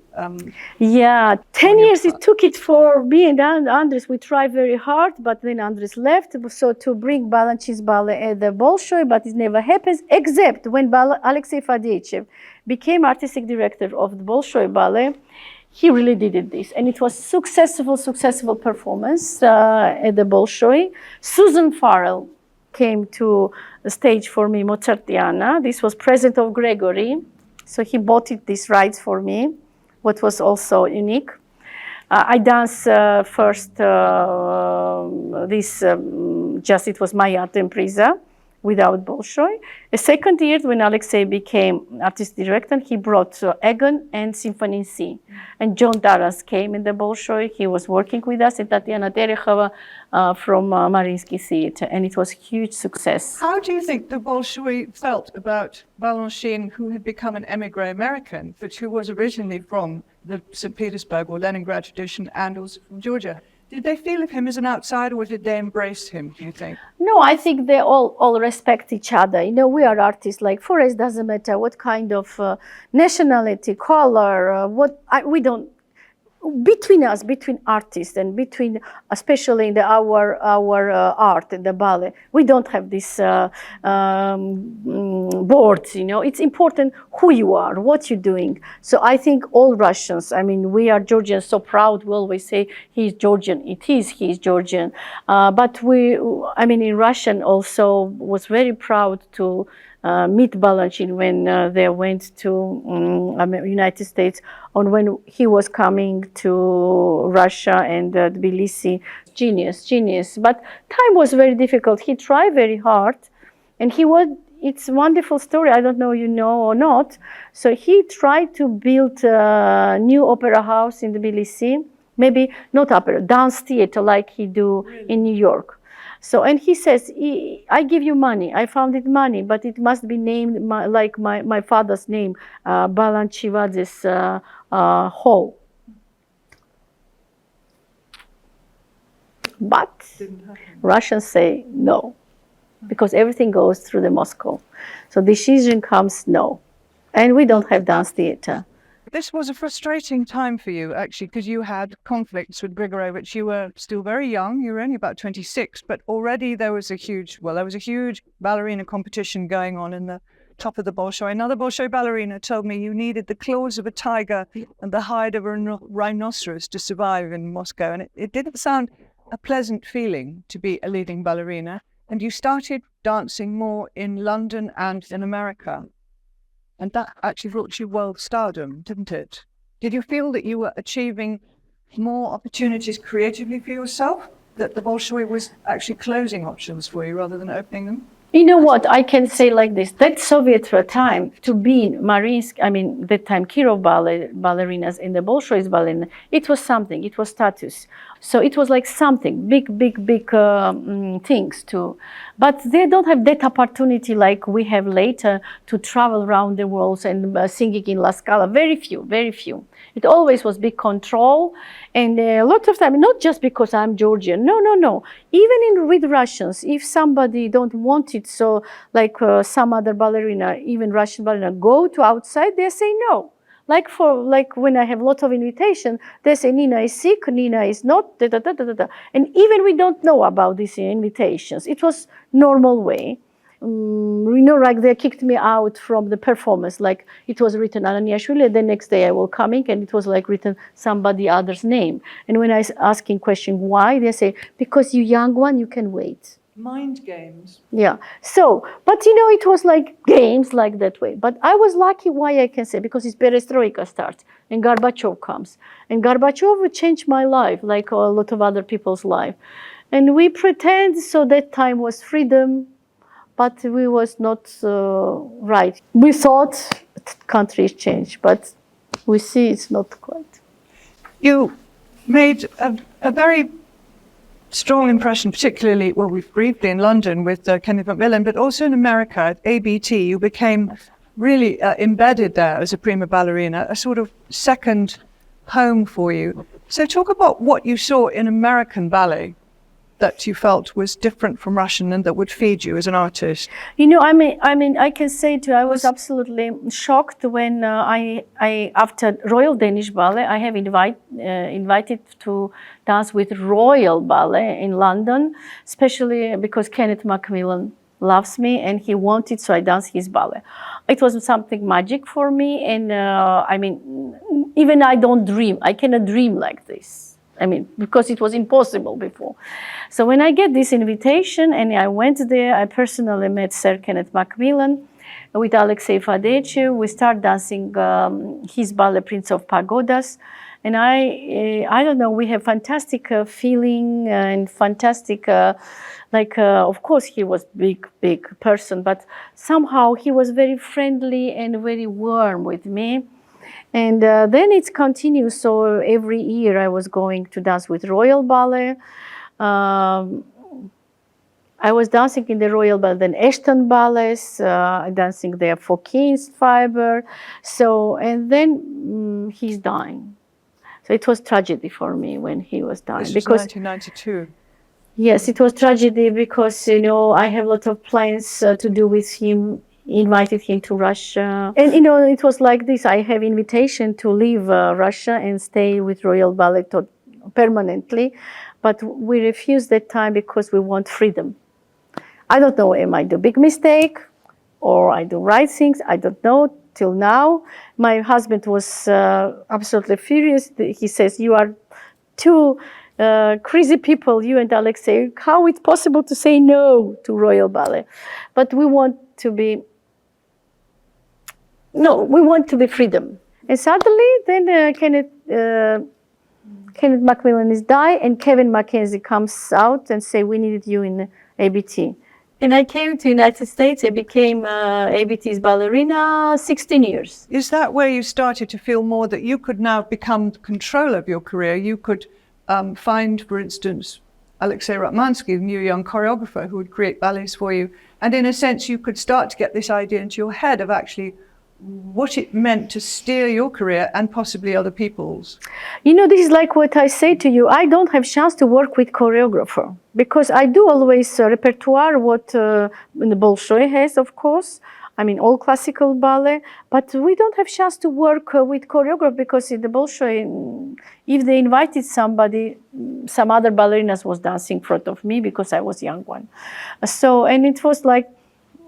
S2: Yeah, 10 years it took it for me and Andris. We tried very hard, but then Andris left. So to bring Balanchine's ballet at the Bolshoi, but it never happens, except when Alexei Fadeyechev became artistic director of the Bolshoi Ballet. He really did this, and it was successful performance at the Bolshoi. Susan Farrell came to the stage for me, Mozartiana. This was present of Gregory, so he bought these rights for me, what was also unique. I danced first it was my art impresa without Bolshoi. The second year, when Alexei became artistic director, he brought Egon and Symphony in C. And John Taras came in the Bolshoi. He was working with us, and Tatiana Terechova from Mariinsky Theatre, and it was a huge success.
S1: How do you think the Bolshoi felt about Balanchine, who had become an émigré American, but who was originally from the St. Petersburg or Leningrad tradition and also from Georgia? Did they feel of him as an outsider, or did they embrace him, do you think?
S2: No, I think they all respect each other. You know, we are artists, like for us, doesn't matter what kind of nationality, color, we don't, between us, between artists and between, especially in our art and the ballet, we don't have this boards, you know. It's important who you are, what you're doing. So I think all Russians, I mean, we are Georgians, so proud, we always say he's Georgian, he's Georgian. But in Russian also was very proud to meet Balanchine when they went to United States, or when he was coming to Russia and Tbilisi. Genius. But time was very difficult. He tried very hard, and it's a wonderful story. I don't know you know or not. So he tried to build a new opera house in Tbilisi, maybe not opera, dance theater like he do in New York. So, and he says, I give you money. I found it money, but it must be named like my father's name, Balanchivadze's hall. But Russians say no. because everything goes through the Moscow. So decision comes no. And we don't have dance theater.
S1: This was a frustrating time for you, actually, because you had conflicts with Grigorovich. You were still very young. You were only about 26, but already there was a huge ballerina competition going on in the top of the Bolshoi. Another Bolshoi ballerina told me you needed the claws of a tiger and the hide of a rhinoceros to survive in Moscow. And it didn't sound a pleasant feeling to be a leading ballerina. And you started dancing more in London and in America. And that actually brought you world stardom, didn't it? Did you feel that you were achieving more opportunities creatively for yourself? That the Bolshoi was actually closing options for you rather than opening them?
S2: You know what, I can say like this, that Soviet time to be in Mariinsky, that time Kirov ballet, ballerinas in the Bolshoi Ballet, it was something, it was status. So it was like something, big things too. But they don't have that opportunity like we have later to travel around the world and singing in La Scala, very few. It always was big control, and a lot of time, not just because I'm Georgian, no. Even with Russians, if somebody don't want it, so like some other ballerina, even Russian ballerina, go to outside, they say no. Like when I have a lot of invitation, they say Nina is sick, Nina is not, And even we don't know about these invitations. It was normal way. Like they kicked me out from the performance, like it was written Ananiashvili, the next day I will coming and it was like written somebody other's name. And when I was asking question why, they say, because you young one, you can wait.
S1: Mind games.
S2: Yeah. So, but it was like games like that way. But I was lucky, why I can say, because it's Perestroika starts and Gorbachev comes. And Gorbachev changed my life, like a lot of other people's life. And we pretend, so that time was freedom, but we was not right. We thought countries changed, but we see it's not quite.
S1: You made a very strong impression, particularly, briefly in London with Kenneth MacMillan, but also in America at ABT. You became really embedded there as a prima ballerina, a sort of second home for you. So talk about what you saw in American ballet that you felt was different from Russian and that would feed you as an artist.
S2: I can say too, I was absolutely shocked when I after Royal Danish Ballet, I have invited to dance with Royal Ballet in London, especially because Kenneth MacMillan loves me and he wanted, so I danced his ballet. It was something magic for me, and even I don't dream, I cannot dream like this. Because it was impossible before. So when I get this invitation and I went there, I personally met Sir Kenneth MacMillan with Alexei Fadeyechev. We start dancing his ballet Prince of Pagodas. And I don't know, we have fantastic feeling and fantastic, of course he was big person, but somehow he was very friendly and very warm with me. And then it continues. So every year I was going to dance with Royal Ballet. I was dancing in the Royal Ballet, then Ashton Ballets, dancing there for King's Fiber. So, and then he's dying. So it was tragedy for me when he was dying.
S1: This was 1992.
S2: Yes, it was tragedy because, I have a lot of plans to do with him. Invited him to Russia. And, it was like this. I have invitation to leave Russia and stay with Royal Ballet permanently. But we refused that time because we want freedom. I don't know, am I do big mistake or I do right things? I don't know till now. My husband was absolutely furious. He says, you are two crazy people, you and Alexei. How it's possible to say no to Royal Ballet? But we want to be freedom. And suddenly, then Kenneth MacMillan is died, and Kevin Mackenzie comes out and say, we needed you in ABT. And I came to United States. I became ABT's ballerina 16 years.
S1: Is that where you started to feel more that you could now become control of your career? You could find, for instance, Alexei Ratmansky, the new young choreographer who would create ballets for you. And in a sense, you could start to get this idea into your head of actually what it meant to steer your career and possibly other people's.
S2: You know, this is like what I say to you. I don't have chance to work with choreographer because I do always repertoire what the Bolshoi has, of course. I mean, all classical ballet, but we don't have chance to work with choreographer because in the Bolshoi, if they invited somebody, some other ballerinas was dancing in front of me because I was young one. So, and it was like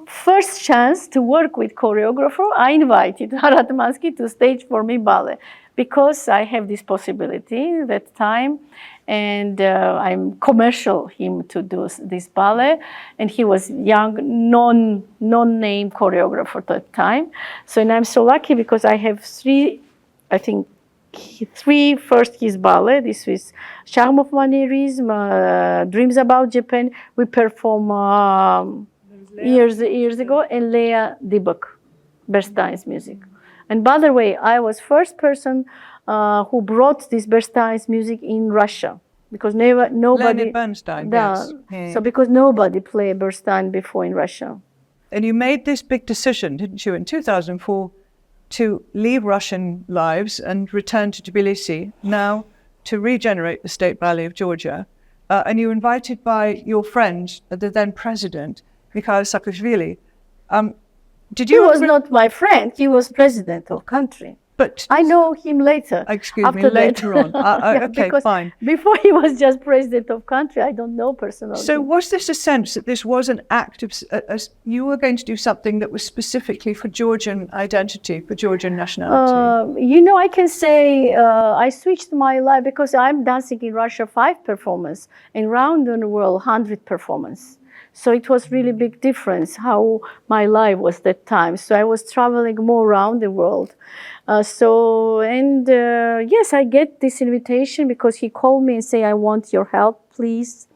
S2: first chance to work with choreographer. I invited Ratmansky to stage for me ballet because I have this possibility that time. And I'm commercial him to do this ballet, and he was young, non-name choreographer at that time. So, and I'm so lucky because I have three first his ballet. This was Charm of Mannerism, Dreams About Japan. We performed years ago, and Leah Dibuk, Bernstein's music. And by the way, I was first person who brought this Bernstein's music in Russia because nobody.
S1: Leonid Bernstein, yes. Yeah.
S2: So because nobody played Bernstein before in Russia.
S1: And you made this big decision, didn't you, in 2004, to leave Russian lives and return to Tbilisi, now to regenerate the State Ballet of Georgia. And you were invited by your friend, the then president, Mikhail Saakashvili.
S2: He was not my friend. He was president of country.
S1: But
S2: I know him later.
S1: Excuse me, later on.
S2: Yeah,
S1: okay, fine.
S2: Before he was just president of country, I don't know personally.
S1: So was this a sense that this was an act of, you were going to do something that was specifically for Georgian identity, for Georgian nationality?
S2: You know, I can say I switched my life because I'm dancing in Russia 5 performances and around the world 100 performances. So it was really big difference how my life was that time. So I was traveling more around the world. Yes, I get this invitation because he called me and say, I want your help, please.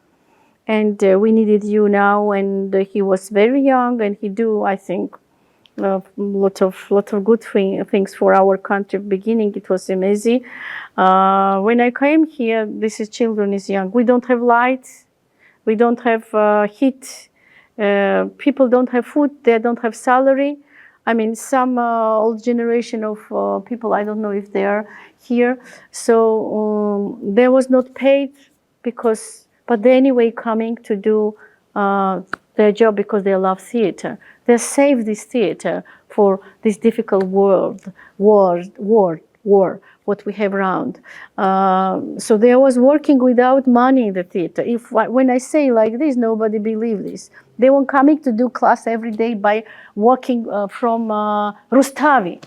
S2: And we needed you now. And he was very young and he do, I think, lot of good things for our country. Beginning, it was amazing. When I came here, this is children is young. We don't have lights. We don't have heat. People don't have food. They don't have salary. I mean, some old generation of people, I don't know if they are here. So they was not paid but they anyway coming to do their job because they love theater. They saved this theater for this difficult war, what we have around. So they was working without money in the theater. When I say like this, nobody believe this. They were coming to do class every day by walking from Rustavi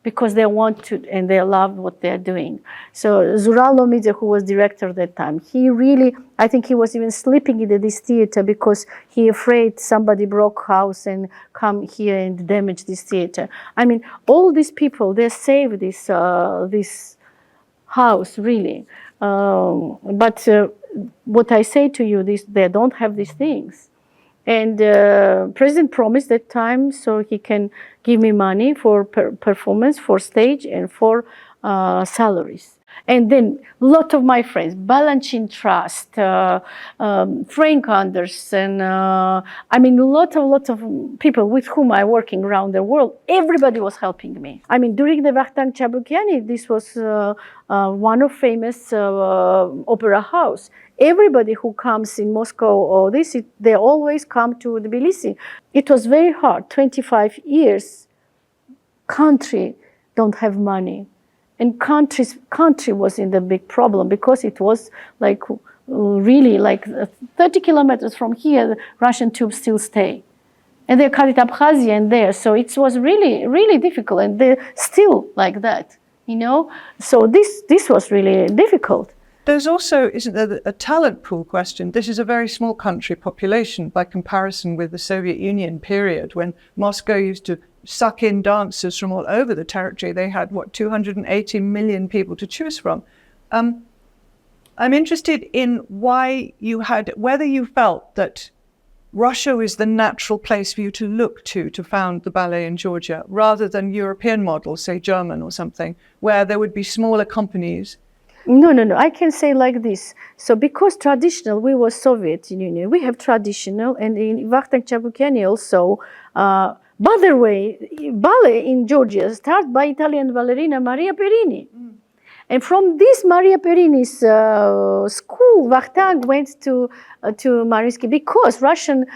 S2: because they want to and they love what they're doing. So Zural Lomidze, who was director at that time, he really, I think he was even sleeping in this theater because he afraid somebody broke house and come here and damage this theater. I mean, all these people, they saved this house, really. But what I say to you, they don't have these things. And President promised that time so he can give me money for performance, for stage, and for salaries. And then a lot of my friends, Balanchine Trust, Frank Anderson, I mean, a lot of people with whom I'm working around the world, everybody was helping me. I mean, during the Vakhtang Chabukiani, this was one of famous opera house. Everybody who comes in Moscow or they always come to Tbilisi. It was very hard, 25 years, country don't have money. And country was in the big problem because it was like really like 30 kilometers from here, the Russian troops still stay. And they cut it Abkhazia and there. So it was really, really difficult. And they're still like that, you know? So this was really difficult.
S1: There's also, isn't there, a talent pool question? This is a very small country population by comparison with the Soviet Union period when Moscow used to suck in dancers from all over the territory. They had, 280 million people to choose from. I'm interested in whether you felt that Russia is the natural place for you to look to found the ballet in Georgia, rather than European models, say German or something, where there would be smaller companies.
S2: No. I can say like this. So because traditional, we were Soviet Union, we have traditional, and in Vakhtang Chabukiani also, By the way, ballet in Georgia started by Italian ballerina Maria Perini. And from this Maria Perini's school, Vakhtang went to Mariinsky, because Russian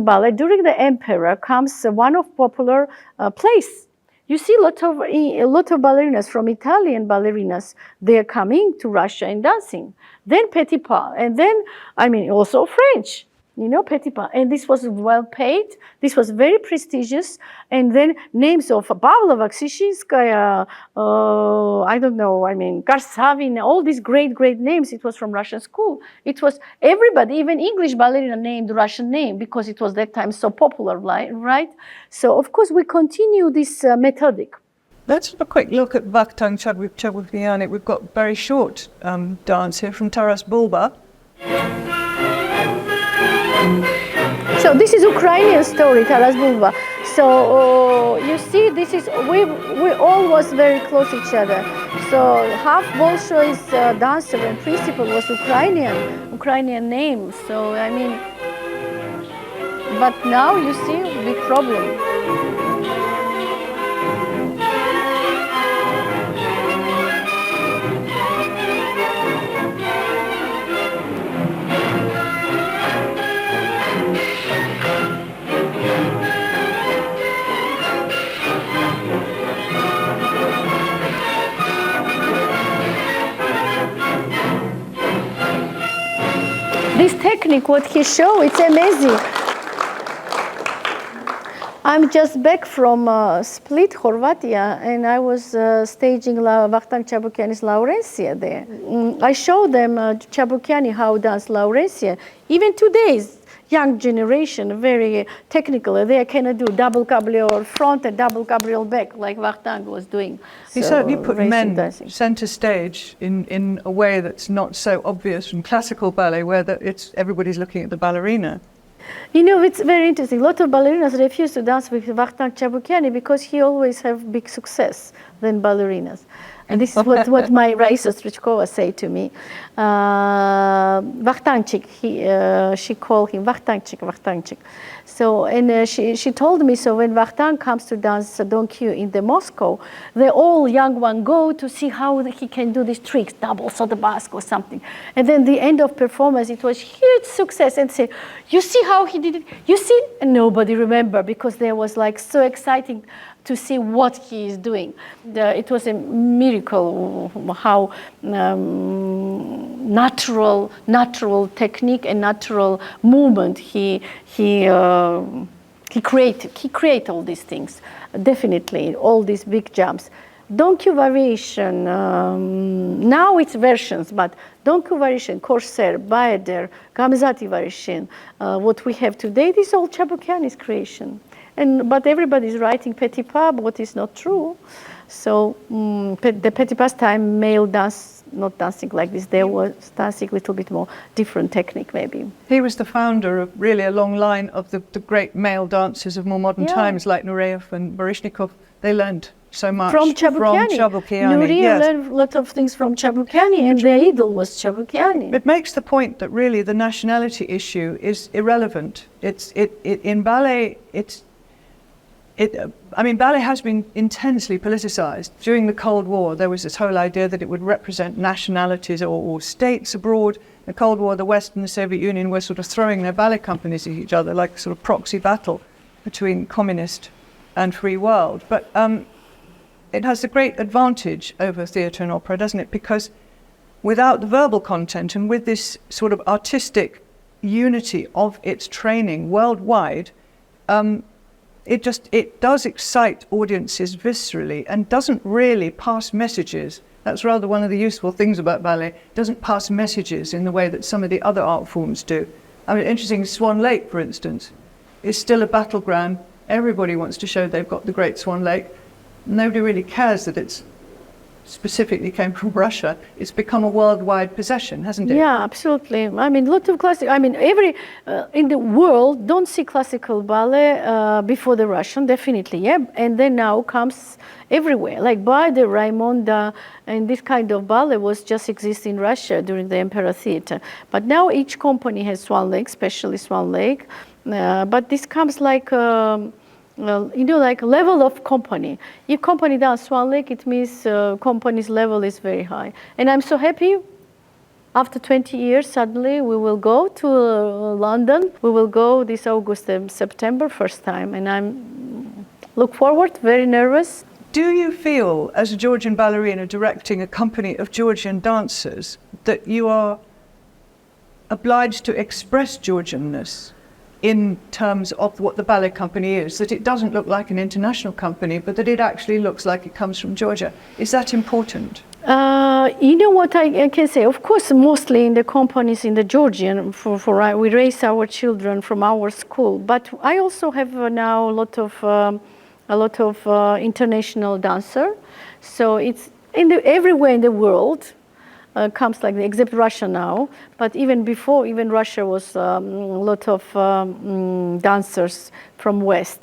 S2: ballet during the emperor comes one of popular place. You see a lot of ballerinas from Italian ballerinas. They are coming to Russia and dancing. Then petit pas, and then also French. Petit pas. And this was well paid. This was very prestigious. And then names of Pavlova, Kshishinskaya, Karsavin, all these great names, it was from Russian school. It was everybody, even English ballerina named Russian name, because it was that time so popular, right? So, of course, we continue this methodic.
S1: Let's have a quick look at Vakhtang Chabukiani. We've got very short dance here from Taras Bulba.
S2: So this is Ukrainian story, Taras Bulba. So you see, this is we all was very close each other. So half Bolshoi's dancer and principal was Ukrainian name. So but now you see big problem. This technique, what he showed, it's amazing. I'm just back from Split, Horvatia, and I was staging Vakhtang Chabukiani's Laurentia there. I showed them Chabukiani how dance Laurentia. Even today's young generation, very technical. They cannot do double cabriole front and double cabriole back like Vakhtang was doing.
S1: He certainly put men center stage in a way that's not so obvious from classical ballet, where everybody's looking at the ballerina.
S2: It's very interesting. A lot of ballerinas refuse to dance with Vakhtang Chabukiani because he always have big success than ballerinas. And this is what my Raisa Struchkova say to me. Vakhtangchik, she called him Vakhtangchik. So, and she told me, so when Vakhtang comes to dance Don Q in the Moscow, they all young one go to see how he can do these tricks, double saut de basque or something. And then the end of performance, it was huge success. And say, you see how he did it? You see? And nobody remember because there was like so exciting to see what he is doing. It was a miracle how natural technique and natural movement he create all these things. Definitely, all these big jumps. Don Q variation, now it's versions, but Don Q variation, Corsair, Baeder, Gamzati variation, what we have today, this is all Chabukiani's creation. But everybody's writing petit pas, what is not true. So the petit pas time, male dance, not dancing like this. There was dancing a little bit more different technique, maybe.
S1: He was the founder of really a long line of the great male dancers of more modern times, like Nureyev and Baryshnikov. They learned so much
S2: from Chabukiani. Nureyev learned a lot of things from Chabukiani, and their idol was Chabukiani.
S1: It makes the point that really the nationality issue is irrelevant. In ballet, ballet has been intensely politicized. During the Cold War, there was this whole idea that it would represent nationalities or states abroad. In the Cold War, the West and the Soviet Union were sort of throwing their ballet companies at each other, like a sort of proxy battle between communist and free world. But it has a great advantage over theatre and opera, doesn't it? Because without the verbal content and with this sort of artistic unity of its training worldwide, it does excite audiences viscerally and doesn't really pass messages. That's rather one of the useful things about ballet. It doesn't pass messages in the way that some of the other art forms do. Interesting, Swan Lake, for instance, is still a battleground. Everybody wants to show they've got the great Swan Lake. Nobody really cares that it's specifically came from Russia. It's become a worldwide possession, hasn't it?
S2: Yeah, absolutely. Lot of classic. Every in the world don't see classical ballet before the Russian, definitely. Yeah, and then now comes everywhere. Like Baeder, Raymonda, and this kind of ballet was just exist in Russia during the Emperor Theatre. But now each company has Swan Lake, especially Swan Lake. But this comes like. like level of company. If company does Swan Lake, it means company's level is very high. And I'm so happy. After 20 years, suddenly we will go to London. We will go this August and September, first time, and I'm look forward. Very nervous.
S1: Do you feel, as a Georgian ballerina directing a company of Georgian dancers, that you are obliged to express Georgianness in terms of what the ballet company is, that it doesn't look like an international company, but that it actually looks like it comes from Georgia? Is that important?
S2: You know what I can say? Of course, mostly in the companies in the Georgian, we raise our children from our school. But I also have now a lot of international dancer. So it's everywhere in the world. Comes like except Russia now, but even before, even Russia was a lot of dancers from West.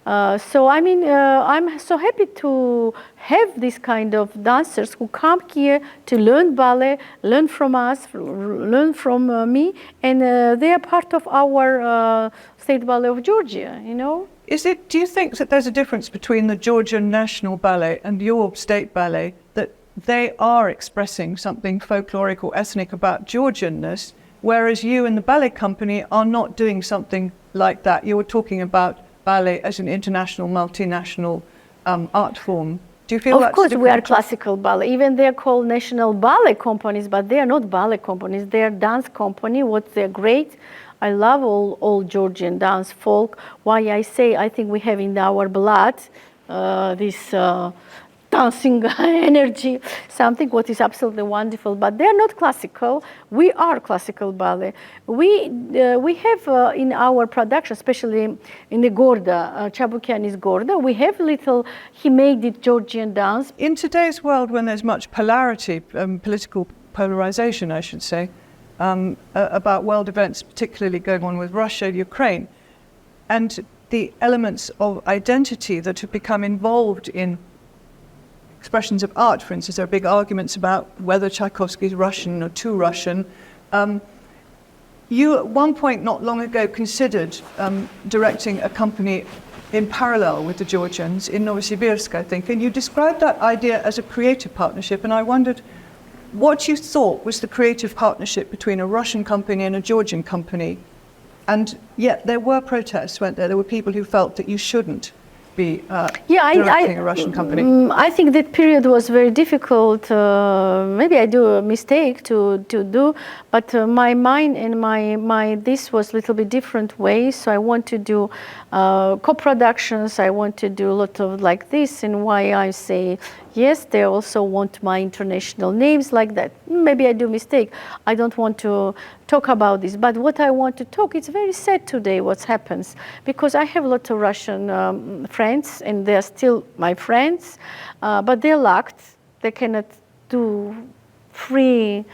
S2: So I mean, I'm so happy to have this kind of dancers who come here to learn ballet, learn from us, learn from me, and they are part of our State Ballet of Georgia, you know.
S1: Do you think that there's a difference between the Georgian National Ballet and your State Ballet, that they are expressing something folkloric or ethnic about Georgianness, whereas you and the ballet company are not doing something like that? You were talking about ballet as an international, multinational art form. Do you feel
S2: Of course, we are classical ballet. Even they're called national ballet companies, but they are not ballet companies. They are dance company. What they're great. I love all Georgian dance, folk. Why I say I think we have in our blood this dancing energy, something what is absolutely wonderful. But they are not classical. We are classical ballet. We have in our production, especially in the Gorda, Chabukiani's Gorda, we have he made it Georgian dance.
S1: In today's world, when there's much polarity, political polarization, I should say, about world events, particularly going on with Russia, Ukraine, and the elements of identity that have become involved in expressions of art, for instance, there are big arguments about whether Tchaikovsky is Russian or too Russian. You at one point not long ago considered directing a company in parallel with the Georgians in Novosibirsk, I think, and you described that idea as a creative partnership, and I wondered what you thought was the creative partnership between a Russian company and a Georgian company. And yet there were protests, weren't there? There were people who felt that you shouldn't be directing a Russian company.
S2: I think that period was very difficult. Maybe I do a mistake to do, but my mind and this was a little bit different ways. So I want to do co-productions. I want to do a lot of like this, and why I say yes, they also want my international names like that. Maybe I do mistake. I don't want to talk about this, but what I want to talk, it's very sad today what happens, because I have a lot of Russian friends, and they're still my friends, but they're locked. They cannot do free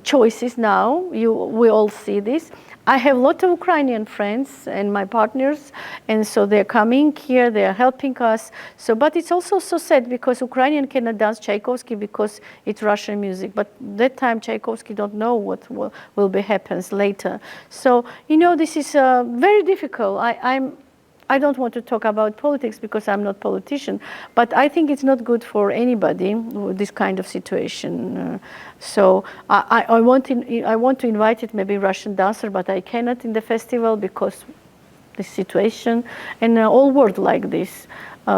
S2: choices now. We all see this. I have a lot of Ukrainian friends and my partners, and so they're coming here, they're helping us. So, but it's also so sad because Ukrainian cannot dance Tchaikovsky because it's Russian music. But that time Tchaikovsky don't know what will be happens later. So, you know, this is very difficult. I don't want to talk about politics because I'm not a politician, but I think it's not good for anybody, this kind of situation. So I want to invite it, maybe Russian dancer, but I cannot in the festival because the situation, and all world like this.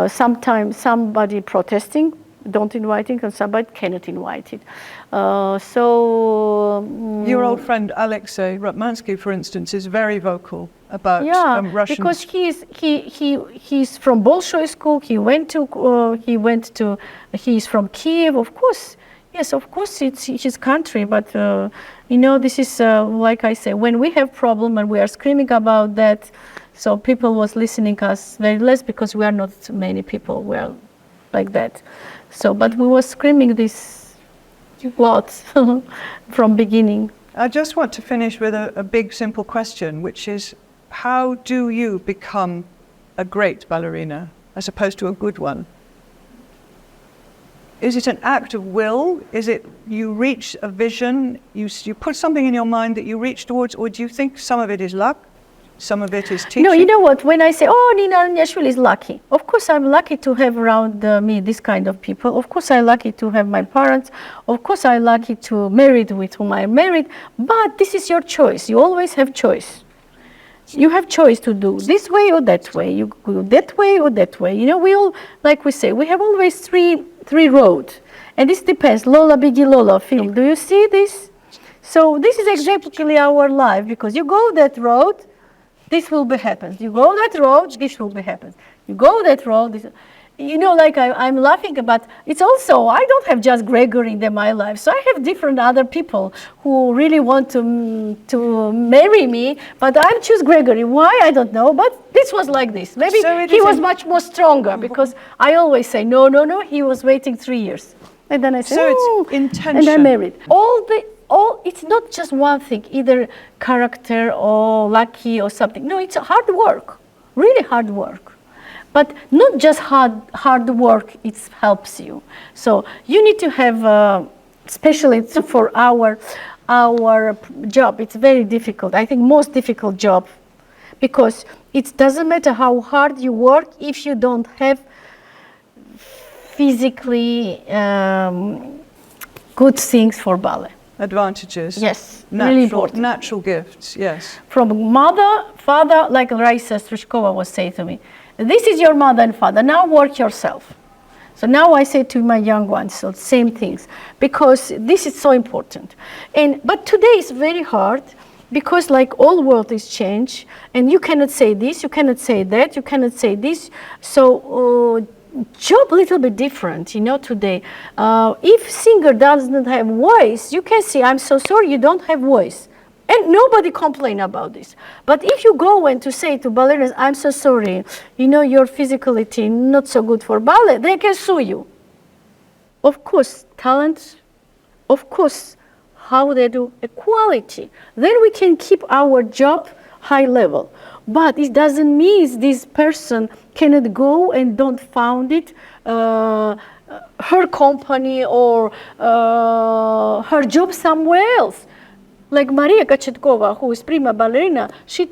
S2: Sometimes somebody protesting, don't invite it, and somebody cannot invite it.
S1: Your old friend Alexei Ratmansky, for instance, is very vocal about Russian.
S2: Because he's from Bolshoi school. He's from Kiev, of course. Yes, of course, it's his country, but you know, this is like I say, when we have problem and we are screaming about that, so people was listening us very less because we are not many people. We are like that. So, but we were screaming this lot from beginning.
S1: I just want to finish with a big, simple question, which is, how do you become a great ballerina as opposed to a good one? Is it an act of will? Is it you reach a vision, you put something in your mind that you reach towards, or do you think some of it is luck? Some of it is teaching.
S2: No, you know what? When I say, oh, Nina Ananiashvili is lucky. Of course, I'm lucky to have around me this kind of people. Of course, I'm lucky to have my parents. Of course, I'm lucky to married with whom I'm married. But this is your choice. You always have choice. You have choice to do this way or that way. You go that way or that way. You know, we all, like we say, we have always three roads. And this depends. Lola Biggie Lola film. Do you see this? So this is exactly our life, because you go that road, this will be happens. You go that road, this will be happens. You go that road, this, you know, like I'm laughing, but it's also, I don't have just Gregory in my life. So I have different other people who really want to marry me, but I choose Gregory. Why? I don't know, but this was like this. Maybe so he was much more stronger, because I always say, no, he was waiting 3 years. And then I say,
S1: so it's intention.
S2: And I married. It's not just one thing, either character or lucky or something. No, it's hard work, really hard work. But not just hard work, it helps you. So you need to have, especially for our job, it's very difficult. I think most difficult job, because it doesn't matter how hard you work if you don't have physically good things for ballet.
S1: Advantages.
S2: Yes, really important.
S1: Natural gifts, yes.
S2: From mother, father, like Raisa Struchkova was saying to me, this is your mother and father, now work yourself. So now I say to my young ones, so same things, because this is so important. But today is very hard, because like all world is changed, and you cannot say this, you cannot say that, you cannot say this. So job a little bit different, you know, today. If singer doesn't have voice, you can say, I'm so sorry, you don't have voice. And nobody complain about this. But if you go and to say to ballerinas, I'm so sorry, you know, your physicality not so good for ballet, they can sue you. Of course, talent, of course, how they do equality. Then we can keep our job high level. But it doesn't mean this person cannot go and don't found it, her company or her job somewhere else. Like Maria Kachetkova, who is prima ballerina, she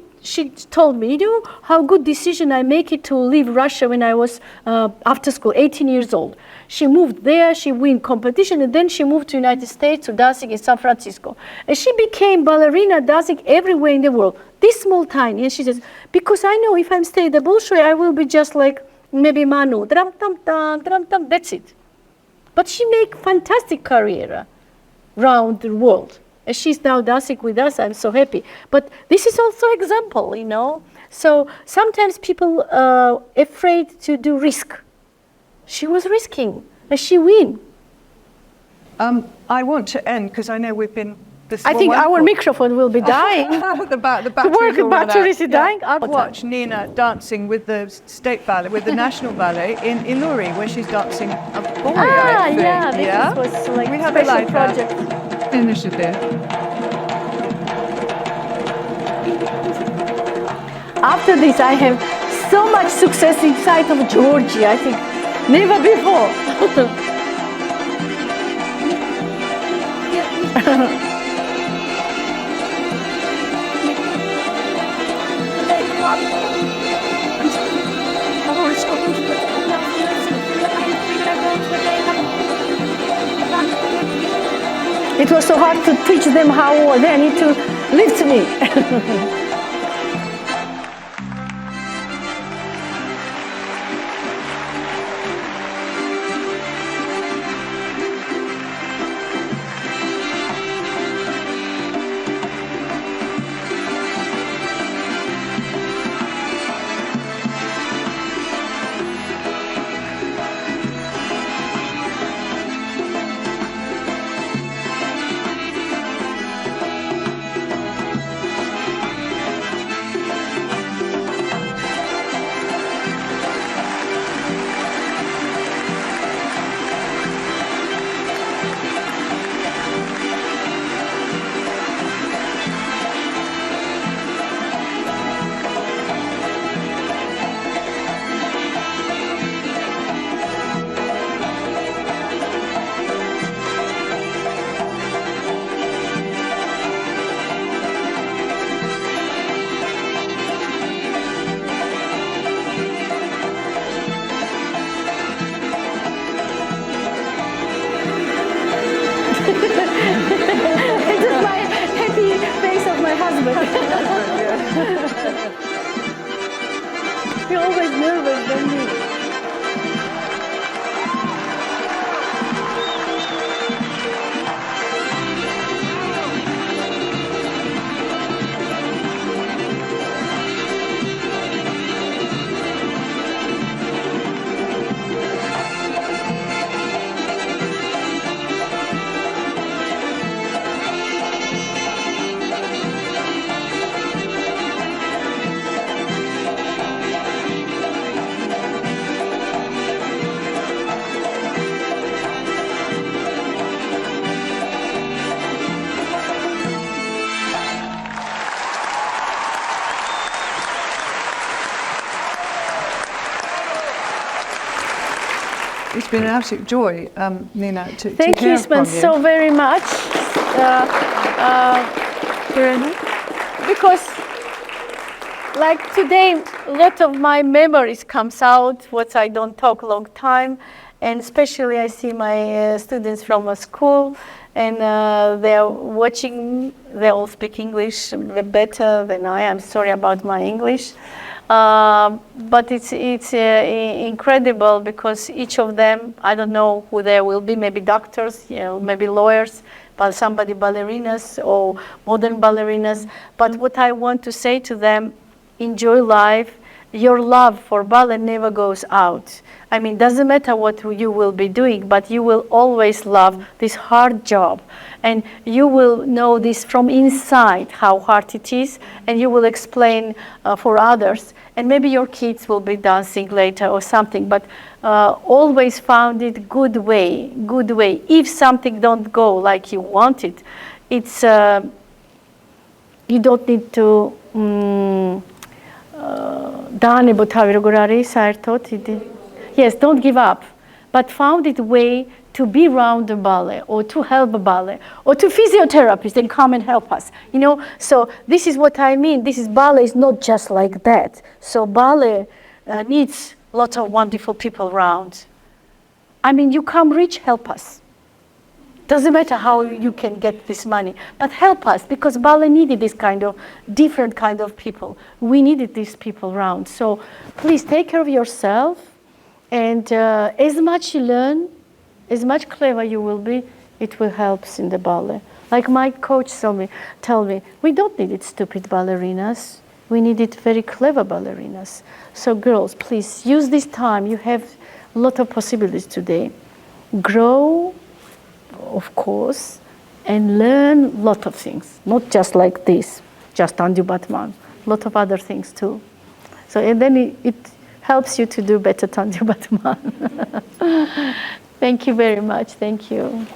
S2: told me, you know, how good decision I make it to leave Russia when I was after school, 18 years old. She moved there, she win competition, and then she moved to United States to dancing in San Francisco. And she became ballerina dancing everywhere in the world, this small tiny. And she says, because I know if I'm staying at the Bolshoi, I will be just like maybe Manu, drum-tum-tum, that's it. But she make fantastic career around the world. And she's now dancing with us, I'm so happy. But this is also example, you know. So sometimes people are afraid to do risk. She was risking, and she win.
S1: I want to end, because I know we've been...
S2: I think our microphone will be dying.
S1: the
S2: battery is dying.
S1: I've watched Nina dancing with the State Ballet, with the National Ballet in Iluri, where she's dancing a boy, I think.
S2: Yeah, this was like
S1: we
S2: a
S1: have
S2: special project.
S1: Initiative.
S2: After this, I have so much success inside of Georgia, I think, never before. It was so hard to teach them how they need to lift me.
S1: It's been an absolute joy, Nina, to
S2: Thank
S1: hear
S2: you,
S1: from
S2: Swan,
S1: you.
S2: so very much. Because like today, a lot of my memories comes out, what I don't talk a long time, and especially I see my students from a school, and they're watching, they all speak English better than I am. Sorry about my English. But it's incredible because each of them, I don't know who they will be, maybe doctors, maybe lawyers, but somebody ballerinas or modern ballerinas. But what I want to say to them, enjoy life. Your love for ballet never goes out. I mean, doesn't matter what you will be doing, but you will always love this hard job. And you will know this from inside, how hard it is, and you will explain for others. And maybe your kids will be dancing later or something, but always found it good way. If something don't go like you want it, it's, you don't need to, yes, don't give up, but found it way to be around the ballet or to help a ballet or to physiotherapists and come and help us. So this is what I mean. This is ballet is not just like that. So ballet needs lots of wonderful people around. I mean, you come rich, help us. Doesn't matter how you can get this money, but help us because ballet needed this kind of different kind of people. We needed these people around. So please take care of yourself, and as much you learn, as much clever you will be, it will help in the ballet. Like my coach tell me, we don't need stupid ballerinas. We needed very clever ballerinas. So girls, please use this time. You have a lot of possibilities today. Grow, of course, and learn a lot of things. Not just like this, just Tandu Batman. A lot of other things too. So and then it helps you to do better Tandu Batman. Thank you very much. Thank you.